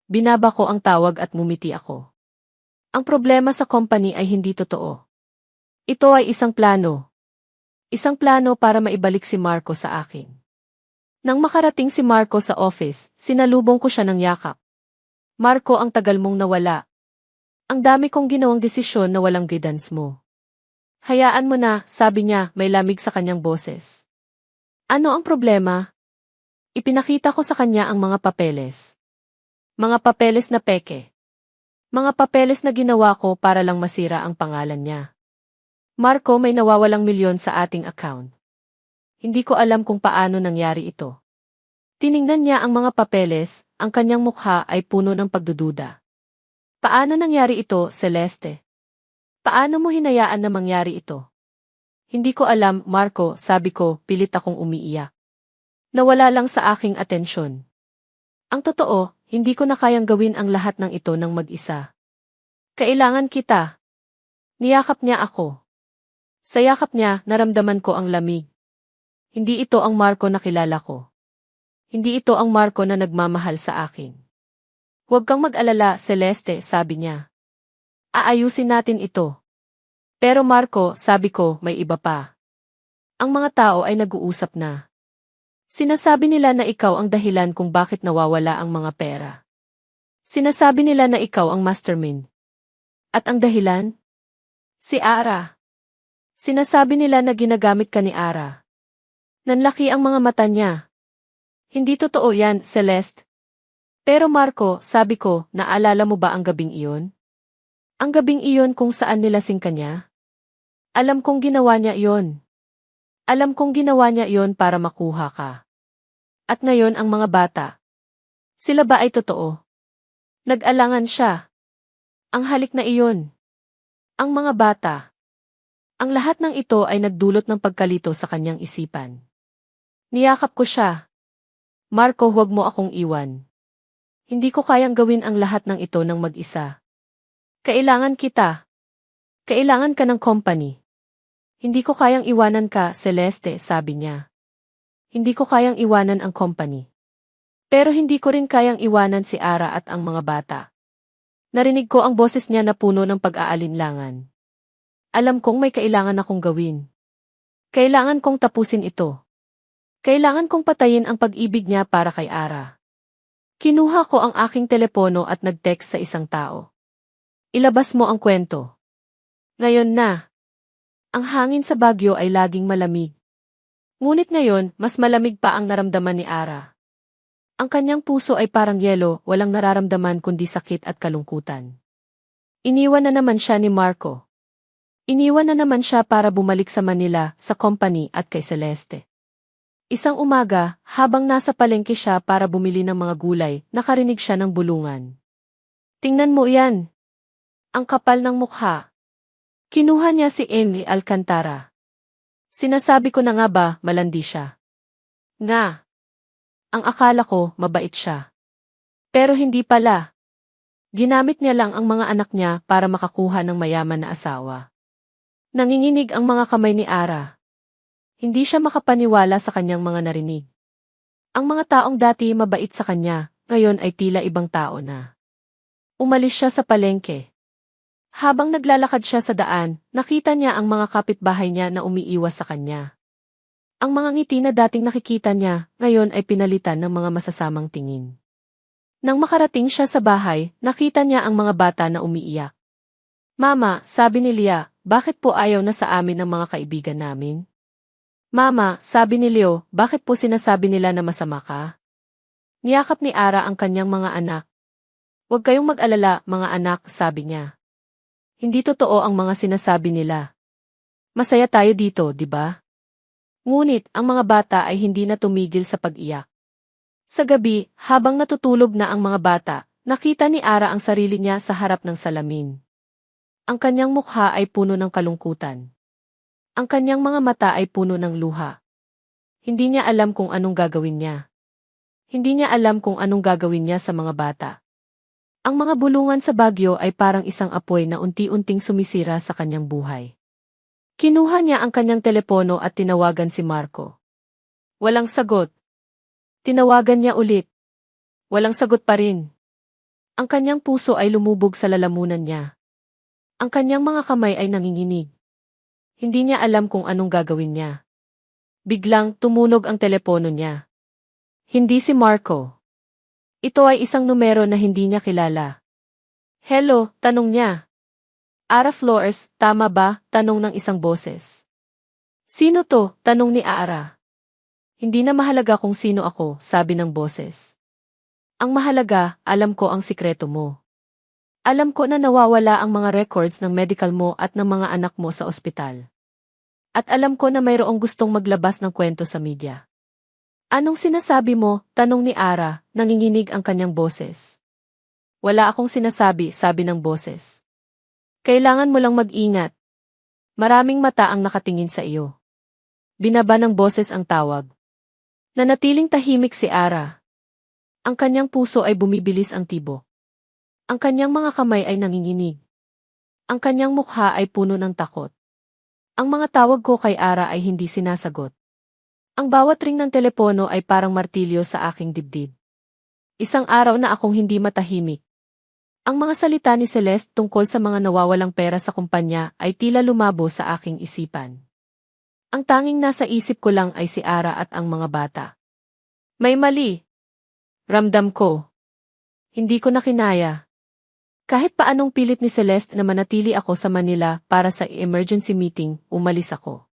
Speaker 1: Binaba ko ang tawag at ngumiti ako. Ang problema sa company ay hindi totoo. Ito ay isang plano. Isang plano para maibalik si Marco sa akin. Nang makarating si Marco sa office, sinalubong ko siya ng yakap. Marco, ang tagal mong nawala. Ang dami kong ginawang desisyon na walang guidance mo. Hayaan mo na, sabi niya, may lamig sa kanyang boses. Ano ang problema? Ipinakita ko sa kanya ang mga papeles. Mga papeles na peke. Mga papeles na ginawa ko para lang masira ang pangalan niya. Marco, may nawawalang milyon sa ating account. Hindi ko alam kung paano nangyari ito. Tiningnan niya ang mga papeles, ang kanyang mukha ay puno ng pagdududa. Paano nangyari ito, Celeste? Paano mo hinayaan na mangyari ito? Hindi ko alam, Marco, sabi ko, pilit akong umiiyak. Nawala lang sa aking atensyon. Ang totoo, hindi ko na kayang gawin ang lahat ng ito ng mag-isa. Kailangan kita. Niyakap niya ako. Sa yakap niya, naramdaman ko ang lamig. Hindi ito ang Marco na kilala ko. Hindi ito ang Marco na nagmamahal sa akin. Huwag kang mag-alala, Celeste, sabi niya. Aayusin natin ito. Pero Marco, sabi ko, may iba pa. Ang mga tao ay nag-uusap na. Sinasabi nila na ikaw ang dahilan kung bakit nawawala ang mga pera. Sinasabi nila na ikaw ang mastermind. At ang dahilan? Si Ara. Sinasabi nila na ginagamit ka ni Ara. Nanlaki ang mga mata niya. Hindi totoo yan, Celeste. Pero Marco, sabi ko, naalala mo ba ang gabing iyon? Ang gabing iyon kung saan nilasing ka niya? Alam kong ginawa niya iyon. Alam kong ginawa niya iyon para makuha ka. At ngayon ang mga bata. Sila ba ay totoo? Nag-alangan siya. Ang halik na iyon. Ang mga bata. Ang lahat ng ito ay nagdulot ng pagkalito sa kanyang isipan. Niyakap ko siya. Marco, huwag mo akong iwan. Hindi ko kayang gawin ang lahat ng ito ng mag-isa. Kailangan kita. Kailangan ka ng company. Hindi ko kayang iwanan ka, Celeste, sabi niya. Hindi ko kayang iwanan ang company. Pero hindi ko rin kayang iwanan si Ara at ang mga bata. Narinig ko ang boses niya na puno ng pag-aalinlangan. Alam kong may kailangan akong gawin. Kailangan kong tapusin ito. Kailangan kong patayin ang pag-ibig niya para kay Ara. Kinuha ko ang aking telepono at nag-text sa isang tao. Ilabas mo ang kwento. Ngayon na. Ang hangin sa Baguio ay laging malamig. Ngunit ngayon, mas malamig pa ang naramdaman ni Ara. Ang kanyang puso ay parang yelo, walang nararamdaman kundi sakit at kalungkutan. Iniwan na naman siya ni Marco. Iniwan na naman siya para bumalik sa Manila, sa company at kay Celeste. Isang umaga, habang nasa palengke siya para bumili ng mga gulay, nakarinig siya ng bulungan. Tingnan mo yan. Ang kapal ng mukha. Kinuha niya si Emily Alcantara. Sinasabi ko na nga ba, malandi siya. Nga. Ang akala ko, mabait siya. Pero hindi pala. Ginamit niya lang ang mga anak niya para makakuha ng mayaman na asawa. Nanginginig ang mga kamay ni Ara. Hindi siya makapaniwala sa kanyang mga narinig. Ang mga taong dati mabait sa kanya, ngayon ay tila ibang tao na. Umalis siya sa palengke. Habang naglalakad siya sa daan, nakita niya ang mga kapitbahay niya na umiiwas sa kanya. Ang mga ngiti na dating nakikita niya, ngayon ay pinalitan ng mga masasamang tingin. Nang makarating siya sa bahay, nakita niya ang mga bata na umiiyak. Mama, sabi ni Leah, bakit po ayaw na sa amin ang mga kaibigan namin? Mama, sabi ni Leo, bakit po sinasabi nila na masama ka? Niyakap ni Ara ang kanyang mga anak. Huwag kayong mag-alala, mga anak, sabi niya. Hindi totoo ang mga sinasabi nila. Masaya tayo dito, di ba? Ngunit, ang mga bata ay hindi na tumigil sa pag-iyak. Sa gabi, habang natutulog na ang mga bata, nakita ni Ara ang sarili niya sa harap ng salamin. Ang kanyang mukha ay puno ng kalungkutan. Ang kanyang mga mata ay puno ng luha. Hindi niya alam kung anong gagawin niya. Hindi niya alam kung anong gagawin niya sa mga bata. Ang mga bulungan sa Baguio ay parang isang apoy na unti-unting sumisira sa kanyang buhay. Kinuha niya ang kanyang telepono at tinawagan si Marco. Walang sagot. Tinawagan niya ulit. Walang sagot pa rin. Ang kanyang puso ay lumubog sa lalamunan niya. Ang kanyang mga kamay ay nanginginig. Hindi niya alam kung anong gagawin niya. Biglang tumunog ang telepono niya. Hindi si Marco. Ito ay isang numero na hindi niya kilala. Hello, tanong niya. Ara Flores, tama ba? Tanong ng isang boses. Sino to? Tanong ni Ara. Hindi na mahalaga kung sino ako, sabi ng boses. Ang mahalaga, alam ko ang sikreto mo. Alam ko na nawawala ang mga records ng medical mo at ng mga anak mo sa ospital. At alam ko na mayroong gustong maglabas ng kwento sa media. Anong sinasabi mo? Tanong ni Ara, nanginginig ang kanyang boses. Wala akong sinasabi, sabi ng boses. Kailangan mo lang mag-ingat. Maraming mata ang nakatingin sa iyo. Binaba ng boses ang tawag. Nanatiling tahimik si Ara. Ang kanyang puso ay bumibilis ang tibok. Ang kanyang mga kamay ay nanginginig. Ang kanyang mukha ay puno ng takot. Ang mga tawag ko kay Ara ay hindi sinasagot. Ang bawat ring ng telepono ay parang martilyo sa aking dibdib. Isang araw na akong hindi matahimik. Ang mga salita ni Celeste tungkol sa mga nawawalang pera sa kumpanya ay tila lumabo sa aking isipan. Ang tanging nasa isip ko lang ay si Ara at ang mga bata. May mali. Ramdam ko. Hindi ko na kinaya. Kahit paanong pilit ni Celeste na manatili ako sa Manila para sa emergency meeting, umalis ako.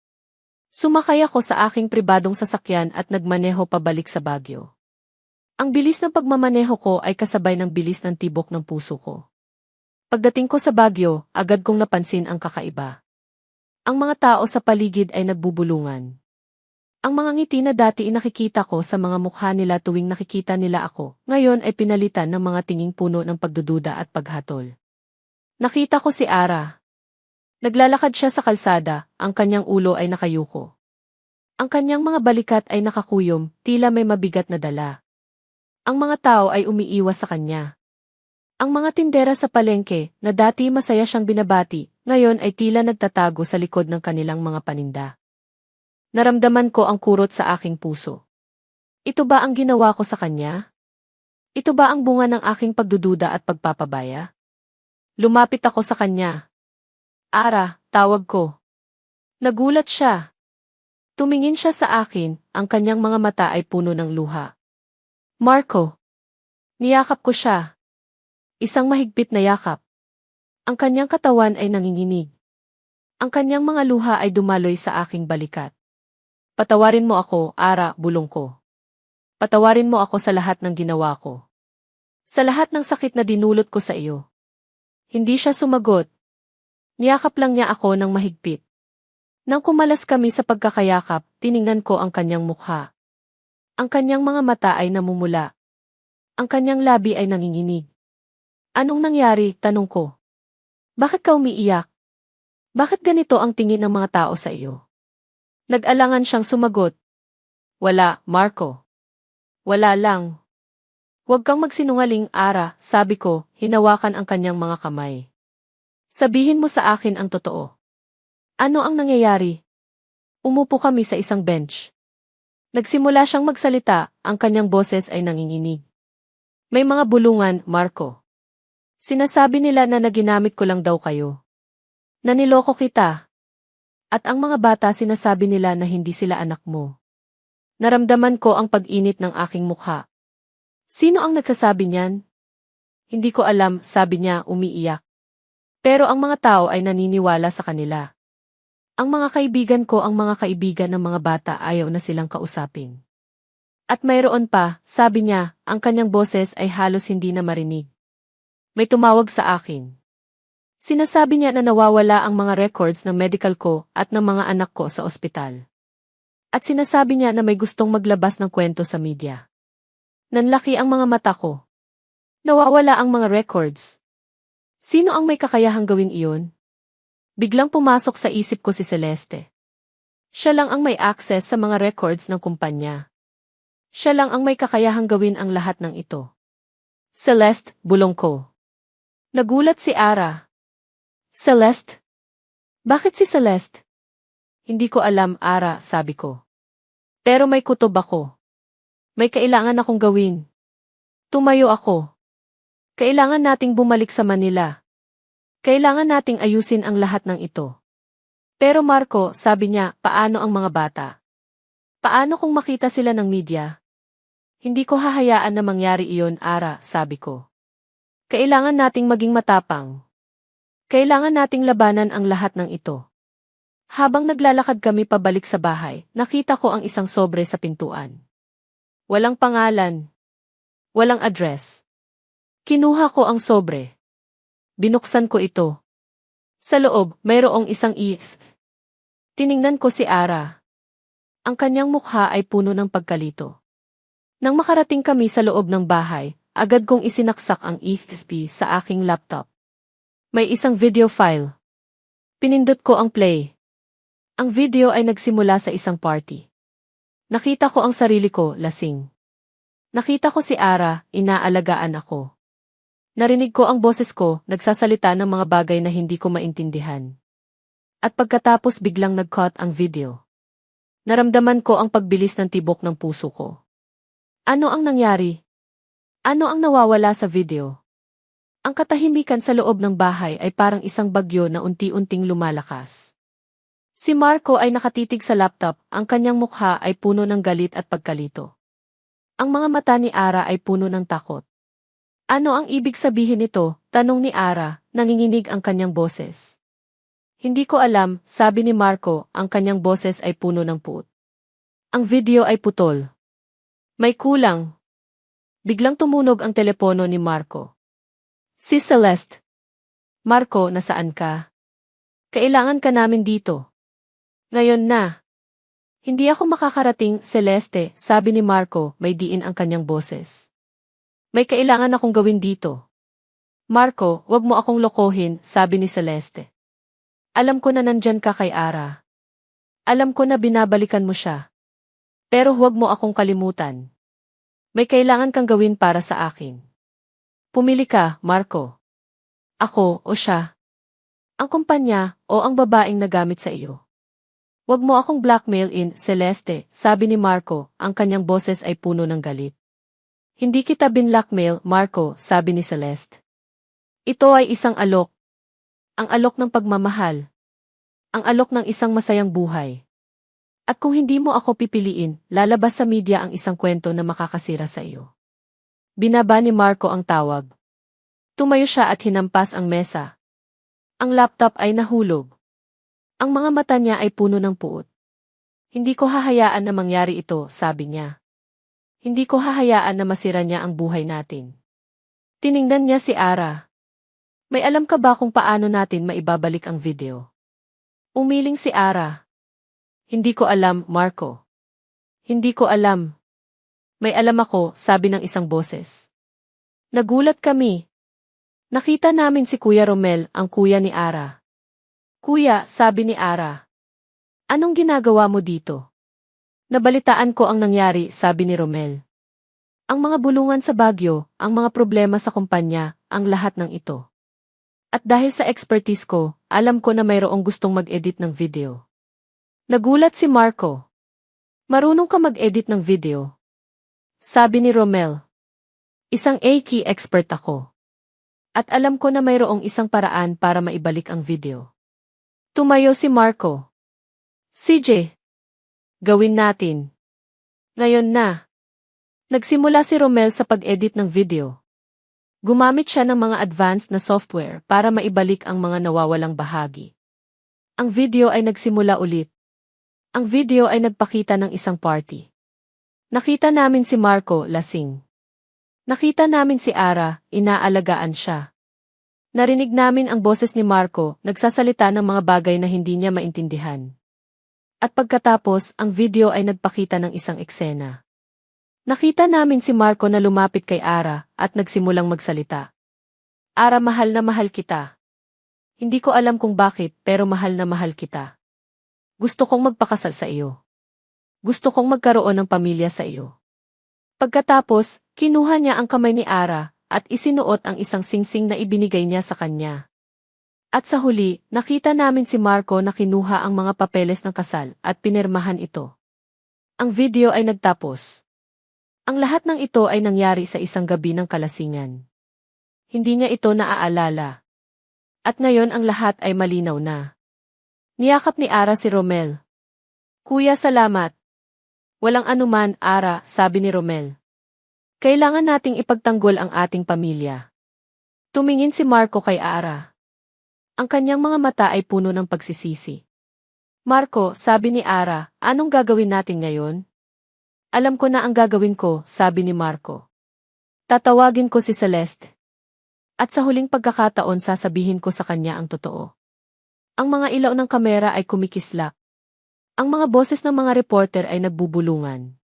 Speaker 1: Sumakay ako sa aking pribadong sasakyan at nagmaneho pabalik sa Baguio. Ang bilis ng pagmamaneho ko ay kasabay ng bilis ng tibok ng puso ko. Pagdating ko sa Baguio, agad kong napansin ang kakaiba. Ang mga tao sa paligid ay nagbubulungan. Ang mga ngiti na dati nakikita ko sa mga mukha nila tuwing nakikita nila ako, ngayon ay pinalitan ng mga tinging puno ng pagdududa at paghatol. Nakita ko si Ara. Naglalakad siya sa kalsada, ang kanyang ulo ay nakayuko. Ang kanyang mga balikat ay nakakuyom, tila may mabigat na dala. Ang mga tao ay umiiwas sa kanya. Ang mga tindera sa palengke, na dati masaya siyang binabati, ngayon ay tila nagtatago sa likod ng kanilang mga paninda. Naramdaman ko ang kurot sa aking puso. Ito ba ang ginawa ko sa kanya? Ito ba ang bunga ng aking pagdududa at pagpapabaya? Lumapit ako sa kanya. Ara, tawag ko. Nagulat siya. Tumingin siya sa akin, ang kanyang mga mata ay puno ng luha. Marco. Niyakap ko siya. Isang mahigpit na yakap. Ang kanyang katawan ay nanginginig. Ang kanyang mga luha ay dumaloy sa aking balikat. Patawarin mo ako, Ara, bulong ko. Patawarin mo ako sa lahat ng ginawa ko. Sa lahat ng sakit na dinulot ko sa iyo. Hindi siya sumagot. Niyakap lang niya ako ng mahigpit. Nang kumalas kami sa pagkakayakap, tiningnan ko ang kanyang mukha. Ang kanyang mga mata ay namumula. Ang kanyang labi ay nanginginig. Anong nangyari? Tanong ko. Bakit ka umiiyak? Bakit ganito ang tingin ng mga tao sa iyo? Nag-alangan siyang sumagot. Wala, Marco. Wala lang. Huwag kang magsinungaling, Ara, sabi ko, hinawakan ang kanyang mga kamay. Sabihin mo sa akin ang totoo. Ano ang nangyayari? Umupo kami sa isang bench. Nagsimula siyang magsalita, ang kanyang boses ay nanginginig. May mga bulungan, Marco. Sinasabi nila na naginamit ko lang daw kayo. Naniloko kita. At ang mga bata sinasabi nila na hindi sila anak mo. Naramdaman ko ang pag-init ng aking mukha. Sino ang nagsasabi niyan? Hindi ko alam, sabi niya, umiiyak. Pero ang mga tao ay naniniwala sa kanila. Ang mga kaibigan ko, ang mga kaibigan ng mga bata ayaw na silang kausapin. At mayroon pa, sabi niya, ang kanyang boses ay halos hindi na marinig. May tumawag sa akin. Sinasabi niya na nawawala ang mga records ng medical ko at ng mga anak ko sa ospital. At sinasabi niya na may gustong maglabas ng kwento sa media. Nanlaki ang mga mata ko. Nawawala ang mga records. Sino ang may kakayahang gawin iyon? Biglang pumasok sa isip ko si Celeste. Siya lang ang may access sa mga records ng kumpanya. Siya lang ang may kakayahang gawin ang lahat ng ito. Celeste, bulong ko. Nagulat si Ara. Celeste? Bakit si Celeste? Hindi ko alam, Ara, sabi ko. Pero may kutob ako. May kailangan akong gawin. Tumayo ako. Kailangan nating bumalik sa Manila. Kailangan nating ayusin ang lahat ng ito. Pero Marco, sabi niya, paano ang mga bata? Paano kung makita sila ng media? Hindi ko hahayaan na mangyari iyon, Ara, sabi ko. Kailangan nating maging matapang. Kailangan nating labanan ang lahat ng ito. Habang naglalakad kami pabalik sa bahay, nakita ko ang isang sobre sa pintuan. Walang pangalan. Walang address. Kinuha ko ang sobre. Binuksan ko ito. Sa loob, mayroong isang is. Tiningnan ko si Ara. Ang kanyang mukha ay puno ng pagkalito. Nang makarating kami sa loob ng bahay, agad kong isinaksak ang EXP sa aking laptop. May isang video file. Pinindot ko ang play. Ang video ay nagsimula sa isang party. Nakita ko ang sarili ko, lasing. Nakita ko si Ara, inaalagaan ako. Narinig ko ang boses ko, nagsasalita ng mga bagay na hindi ko maintindihan. At pagkatapos biglang nag-cut ang video. Naramdaman ko ang pagbilis ng tibok ng puso ko. Ano ang nangyari? Ano ang nawawala sa video? Ang katahimikan sa loob ng bahay ay parang isang bagyo na unti-unting lumalakas. Si Marco ay nakatitig sa laptop, ang kanyang mukha ay puno ng galit at pagkalito. Ang mga mata ni Ara ay puno ng takot. Ano ang ibig sabihin nito? Tanong ni Ara, nanginginig ang kanyang boses. Hindi ko alam, sabi ni Marco, ang kanyang boses ay puno ng puot. Ang video ay putol. May kulang. Biglang tumunog ang telepono ni Marco. Si Celeste. Marco, nasaan ka? Kailangan ka namin dito. Ngayon na. Hindi ako makakarating, Celeste, sabi ni Marco, may diin ang kanyang boses. May kailangan akong gawin dito. Marco, wag mo akong lokohin, sabi ni Celeste. Alam ko na nandyan ka kay Ara. Alam ko na binabalikan mo siya. Pero huwag mo akong kalimutan. May kailangan kang gawin para sa akin. Pumili ka, Marco. Ako o siya. Ang kumpanya o ang babaeng nagamit sa iyo. Huwag mo akong blackmail-in, Celeste, sabi ni Marco, ang kanyang boses ay puno ng galit. Hindi kita binlockmail, Marco, sabi ni Celeste. Ito ay isang alok. Ang alok ng pagmamahal. Ang alok ng isang masayang buhay. At kung hindi mo ako pipiliin, lalabas sa media ang isang kwento na makakasira sa iyo. Binaba ni Marco ang tawag. Tumayo siya at hinampas ang mesa. Ang laptop ay nahulog. Ang mga mata niya ay puno ng puot. Hindi ko hahayaan na mangyari ito, sabi niya. Hindi ko hahayaan na masira niya ang buhay natin. Tiningnan niya si Ara. May alam ka ba kung paano natin maibabalik ang video? Umiling si Ara. Hindi ko alam, Marco. Hindi ko alam. May alam ako, sabi ng isang boses. Nagulat kami. Nakita namin si Kuya Romel, ang kuya ni Ara. Kuya, sabi ni Ara. Anong ginagawa mo dito? Nabalitaan ko ang nangyari, sabi ni Romel. Ang mga bulungan sa Baguio, ang mga problema sa kumpanya, ang lahat ng ito. At dahil sa expertise ko, alam ko na mayroong gustong mag-edit ng video. Nagulat si Marco. Marunong ka mag-edit ng video. Sabi ni Romel. Isang A-key expert ako. At alam ko na mayroong isang paraan para maibalik ang video. Tumayo si Marco. CJ. Gawin natin. Ngayon na. Nagsimula si Romel sa pag-edit ng video. Gumamit siya ng mga advanced na software para maibalik ang mga nawawalang bahagi. Ang video ay nagsimula ulit. Ang video ay nagpakita ng isang party. Nakita namin si Marco, lasing. Nakita namin si Ara, inaalagaan siya. Narinig namin ang boses ni Marco, nagsasalita ng mga bagay na hindi niya maintindihan. At pagkatapos, ang video ay nagpakita ng isang eksena. Nakita namin si Marco na lumapit kay Ara, at nagsimulang magsalita. Ara, mahal na mahal kita. Hindi ko alam kung bakit, pero mahal na mahal kita. Gusto kong magpakasal sa iyo. Gusto kong magkaroon ng pamilya sa iyo. Pagkatapos, kinuha niya ang kamay ni Ara, at isinuot ang isang singsing na ibinigay niya sa kanya. At sa huli, nakita namin si Marco na kinuha ang mga papeles ng kasal at pinirmahan ito. Ang video ay nagtapos. Ang lahat ng ito ay nangyari sa isang gabi ng kalasingan. Hindi niya ito naaalala. At ngayon ang lahat ay malinaw na. Niyakap ni Ara si Romel. Kuya, salamat. Walang anuman, Ara, sabi ni Romel. Kailangan nating ipagtanggol ang ating pamilya. Tumingin si Marco kay Ara. Ang kanyang mga mata ay puno ng pagsisisi. Marco, sabi ni Ara, anong gagawin natin ngayon? Alam ko na ang gagawin ko, sabi ni Marco. Tatawagin ko si Celeste. At sa huling pagkakataon sasabihin ko sa kanya ang totoo. Ang mga ilaw ng kamera ay kumikislap. Ang mga boses ng mga reporter ay nagbubulungan.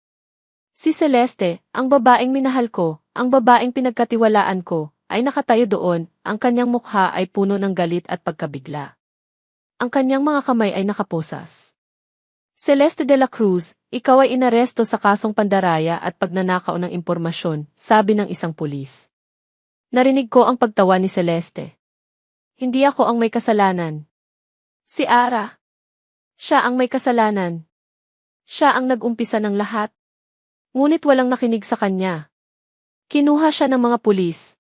Speaker 1: Si Celeste, ang babaeng minahal ko, ang babaeng pinagkatiwalaan ko, ay nakatayo doon, ang kanyang mukha ay puno ng galit at pagkabigla. Ang kanyang mga kamay ay nakaposas. Celeste de la Cruz, ikaw ay inaresto sa kasong pandaraya at pagnanakaw ng impormasyon, sabi ng isang pulis. Narinig ko ang pagtawa ni Celeste. Hindi ako ang may kasalanan. Si Ara. Siya ang may kasalanan. Siya ang nag-umpisa ng lahat. Ngunit walang nakinig sa kanya. Kinuha siya ng mga pulis.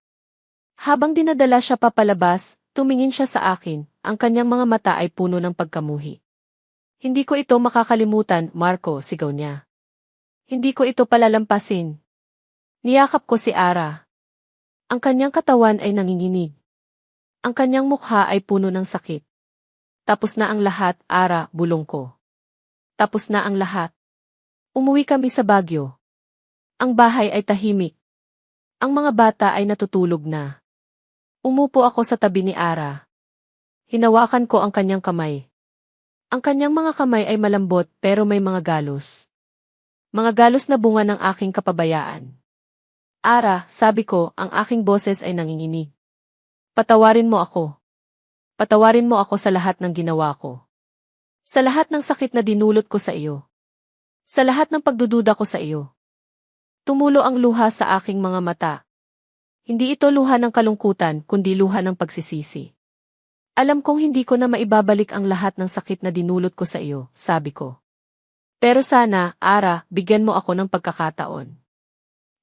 Speaker 1: Habang dinadala siya papalabas, tumingin siya sa akin, ang kanyang mga mata ay puno ng pagkamuhi. Hindi ko ito makakalimutan, Marco, sigaw niya. Hindi ko ito palalampasin. Niyakap ko si Ara. Ang kanyang katawan ay nanginginig. Ang kanyang mukha ay puno ng sakit. Tapos na ang lahat, Ara, bulong ko. Tapos na ang lahat. Umuwi kami sa Baguio. Ang bahay ay tahimik. Ang mga bata ay natutulog na. Umupo ako sa tabi ni Ara. Hinawakan ko ang kanyang kamay. Ang kanyang mga kamay ay malambot pero may mga galos. Mga galos na bunga ng aking kapabayaan. Ara, sabi ko, ang aking boses ay nanginginig. Patawarin mo ako. Patawarin mo ako sa lahat ng ginawa ko. Sa lahat ng sakit na dinulot ko sa iyo. Sa lahat ng pagdududa ko sa iyo. Tumulo ang luha sa aking mga mata. Hindi ito luha ng kalungkutan, kundi luha ng pagsisisi. Alam kong hindi ko na maibabalik ang lahat ng sakit na dinulot ko sa iyo, sabi ko. Pero sana, Ara, bigyan mo ako ng pagkakataon.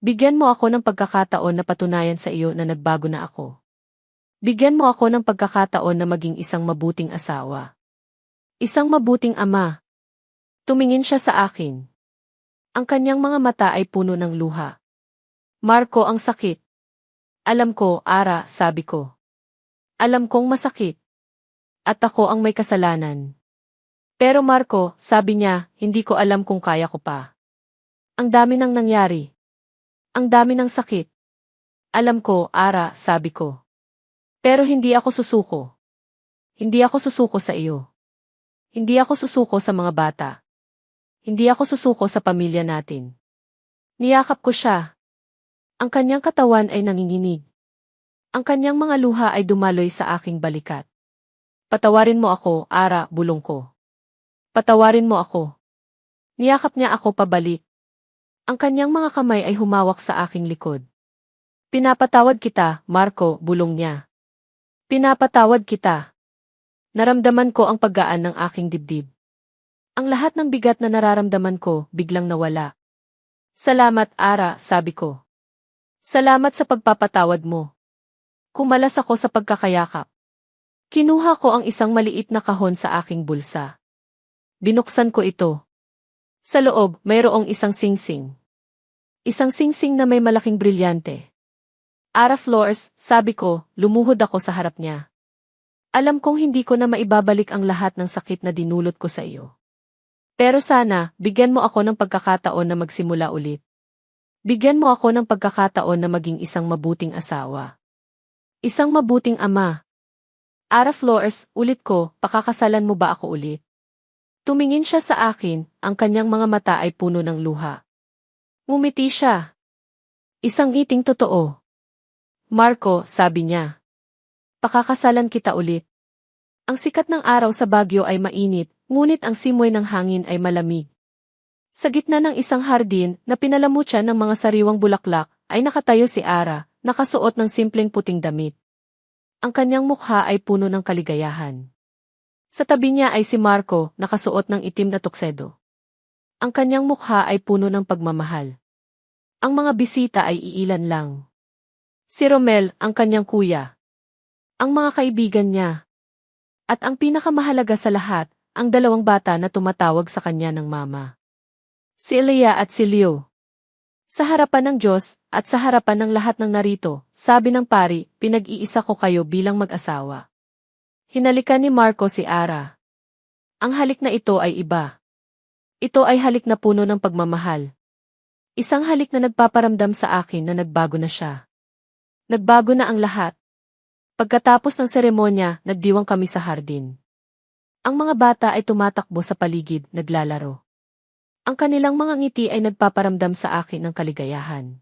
Speaker 1: Bigyan mo ako ng pagkakataon na patunayan sa iyo na nagbago na ako. Bigyan mo ako ng pagkakataon na maging isang mabuting asawa. Isang mabuting ama. Tumingin siya sa akin. Ang kanyang mga mata ay puno ng luha. Marco, ang sakit. Alam ko, Ara, sabi ko. Alam kong masakit. At ako ang may kasalanan. Pero Marco, sabi niya, hindi ko alam kung kaya ko pa. Ang dami nang nangyari. Ang dami ng sakit. Alam ko, Ara, sabi ko. Pero hindi ako susuko. Hindi ako susuko sa iyo. Hindi ako susuko sa mga bata. Hindi ako susuko sa pamilya natin. Niyakap ko siya. Ang kanyang katawan ay nanginginig. Ang kanyang mga luha ay dumaloy sa aking balikat. Patawarin mo ako, Ara, bulong ko. Patawarin mo ako. Niyakap niya ako pabalik. Ang kanyang mga kamay ay humawak sa aking likod. Pinapatawad kita, Marco, bulong niya. Pinapatawad kita. Naramdaman ko ang paggaan ng aking dibdib. Ang lahat ng bigat na nararamdaman ko biglang nawala. Salamat, Ara, sabi ko. Salamat sa pagpapatawad mo. Kumalas ako sa pagkakayakap. Kinuha ko ang isang maliit na kahon sa aking bulsa. Binuksan ko ito. Sa loob, mayroong isang singsing. Isang singsing na may malaking brilyante. Ara Flores, sabi ko, lumuhod ako sa harap niya. Alam kong hindi ko na maibabalik ang lahat ng sakit na dinulot ko sa iyo. Pero sana, bigyan mo ako ng pagkakataon na magsimula ulit. Bigyan mo ako ng pagkakataon na maging isang mabuting asawa. Isang mabuting ama. Ara Flores, ulit ko, pakakasalan mo ba ako ulit? Tumingin siya sa akin, ang kanyang mga mata ay puno ng luha. Ngumiti siya. Isang ngiting totoo. Marco, sabi niya. Pakakasalan kita ulit. Ang sikat ng araw sa Baguio ay mainit, ngunit ang simoy ng hangin ay malamig. Sa gitna ng isang hardin na pinalamutyan ng mga sariwang bulaklak, ay nakatayo si Ara, nakasuot ng simpleng puting damit. Ang kanyang mukha ay puno ng kaligayahan. Sa tabi niya ay si Marco, nakasuot ng itim na tuksedo. Ang kanyang mukha ay puno ng pagmamahal. Ang mga bisita ay iilan lang. Si Romel, ang kanyang kuya. Ang mga kaibigan niya. At ang pinakamahalaga sa lahat, ang dalawang bata na tumatawag sa kanya ng mama. Si Elia at si Leo. Sa harapan ng Diyos, at sa harapan ng lahat ng narito, sabi ng pari, pinag-iisa ko kayo bilang mag-asawa. Hinalikan ni Marco si Ara. Ang halik na ito ay iba. Ito ay halik na puno ng pagmamahal. Isang halik na nagpaparamdam sa akin na nagbago na siya. Nagbago na ang lahat. Pagkatapos ng seremonya, nagdiwang kami sa hardin. Ang mga bata ay tumatakbo sa paligid, naglalaro. Ang kanilang mga ngiti ay nagpaparamdam sa akin ng kaligayahan.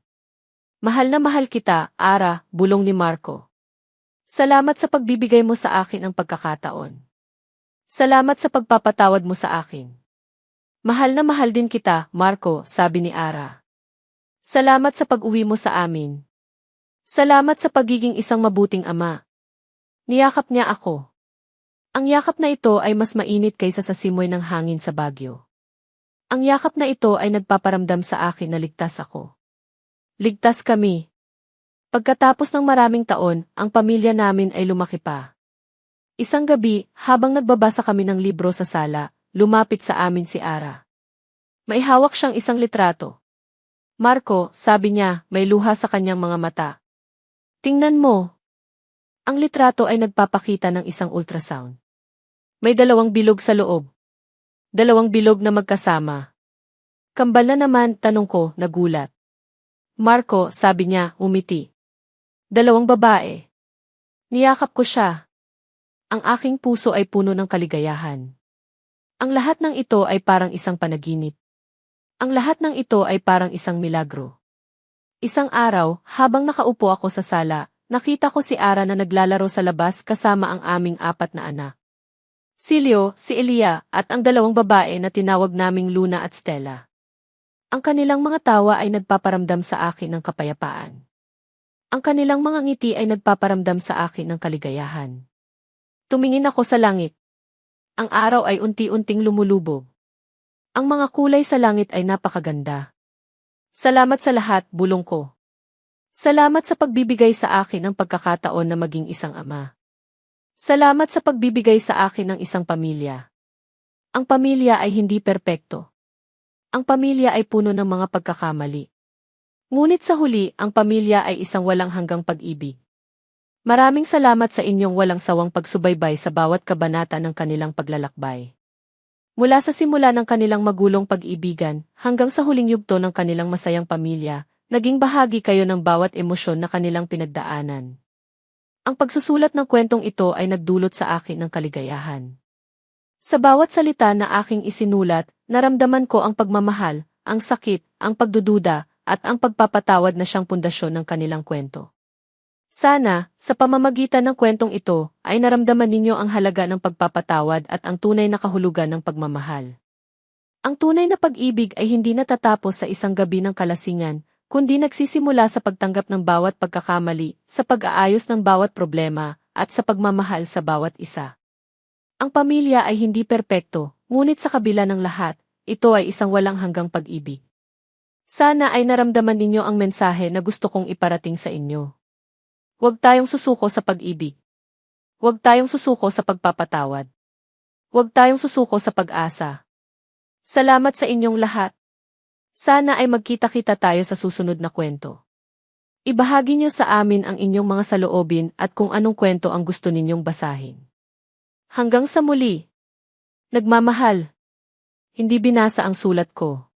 Speaker 1: Mahal na mahal kita, Ara, bulong ni Marco. Salamat sa pagbibigay mo sa akin ng pagkakataon. Salamat sa pagpapatawad mo sa akin. Mahal na mahal din kita, Marco, sabi ni Ara. Salamat sa pag-uwi mo sa amin. Salamat sa pagiging isang mabuting ama. Niyakap niya ako. Ang yakap na ito ay mas mainit kaysa sa simoy ng hangin sa Baguio. Ang yakap na ito ay nagpaparamdam sa akin na ligtas ako. Ligtas kami. Pagkatapos ng maraming taon, ang pamilya namin ay lumaki pa. Isang gabi, habang nagbabasa kami ng libro sa sala, lumapit sa amin si Ara. May hawak siyang isang litrato. Marco, sabi niya, may luha sa kanyang mga mata. Tingnan mo. Ang litrato ay nagpapakita ng isang ultrasound. May 2 bilog sa loob. 2 bilog na magkasama. Kambal na naman, tanong ko, nagulat. Marco, sabi niya, umiti. 2 babae. Niyakap ko siya. Ang aking puso ay puno ng kaligayahan. Ang lahat ng ito ay parang isang panaginip. Ang lahat ng ito ay parang isang milagro. Isang araw, habang nakaupo ako sa sala, nakita ko si Ara na naglalaro sa labas kasama ang aming 4 na anak. Si Leo, si Elia, at ang 2 babae na tinawag naming Luna at Stella. Ang kanilang mga tawa ay nagpaparamdam sa akin ng kapayapaan. Ang kanilang mga ngiti ay nagpaparamdam sa akin ng kaligayahan. Tumingin ako sa langit. Ang araw ay unti-unting lumulubog. Ang mga kulay sa langit ay napakaganda. Salamat sa lahat, bulong ko. Salamat sa pagbibigay sa akin ng pagkakataon na maging isang ama. Salamat sa pagbibigay sa akin ng isang pamilya. Ang pamilya ay hindi perpekto. Ang pamilya ay puno ng mga pagkakamali. Ngunit sa huli, ang pamilya ay isang walang hanggang pag-ibig. Maraming salamat sa inyong walang sawang pagsubaybay sa bawat kabanata ng kanilang paglalakbay. Mula sa simula ng kanilang magulong pag-ibigan, hanggang sa huling yugto ng kanilang masayang pamilya, naging bahagi kayo ng bawat emosyon na kanilang pinagdaanan. Ang pagsusulat ng kwentong ito ay nagdulot sa akin ng kaligayahan. Sa bawat salita na aking isinulat, naramdaman ko ang pagmamahal, ang sakit, ang pagdududa, at ang pagpapatawad na siyang pundasyon ng kanilang kwento. Sana, sa pamamagitan ng kwentong ito, ay naramdaman ninyo ang halaga ng pagpapatawad at ang tunay na kahulugan ng pagmamahal. Ang tunay na pag-ibig ay hindi natatapos sa isang gabi ng kalasingan, kundi nagsisimula sa pagtanggap ng bawat pagkakamali, sa pag-aayos ng bawat problema, at sa pagmamahal sa bawat isa. Ang pamilya ay hindi perpekto, ngunit sa kabila ng lahat, ito ay isang walang hanggang pag-ibig. Sana ay naramdaman ninyo ang mensahe na gusto kong iparating sa inyo. Huwag tayong susuko sa pag-ibig. Huwag tayong susuko sa pagpapatawad. Huwag tayong susuko sa pag-asa. Salamat sa inyong lahat. Sana ay magkita-kita tayo sa susunod na kwento. Ibahagi niyo sa amin ang inyong mga saloobin at kung anong kwento ang gusto ninyong basahin. Hanggang sa muli. Nagmamahal. Hindi binasa ang sulat ko.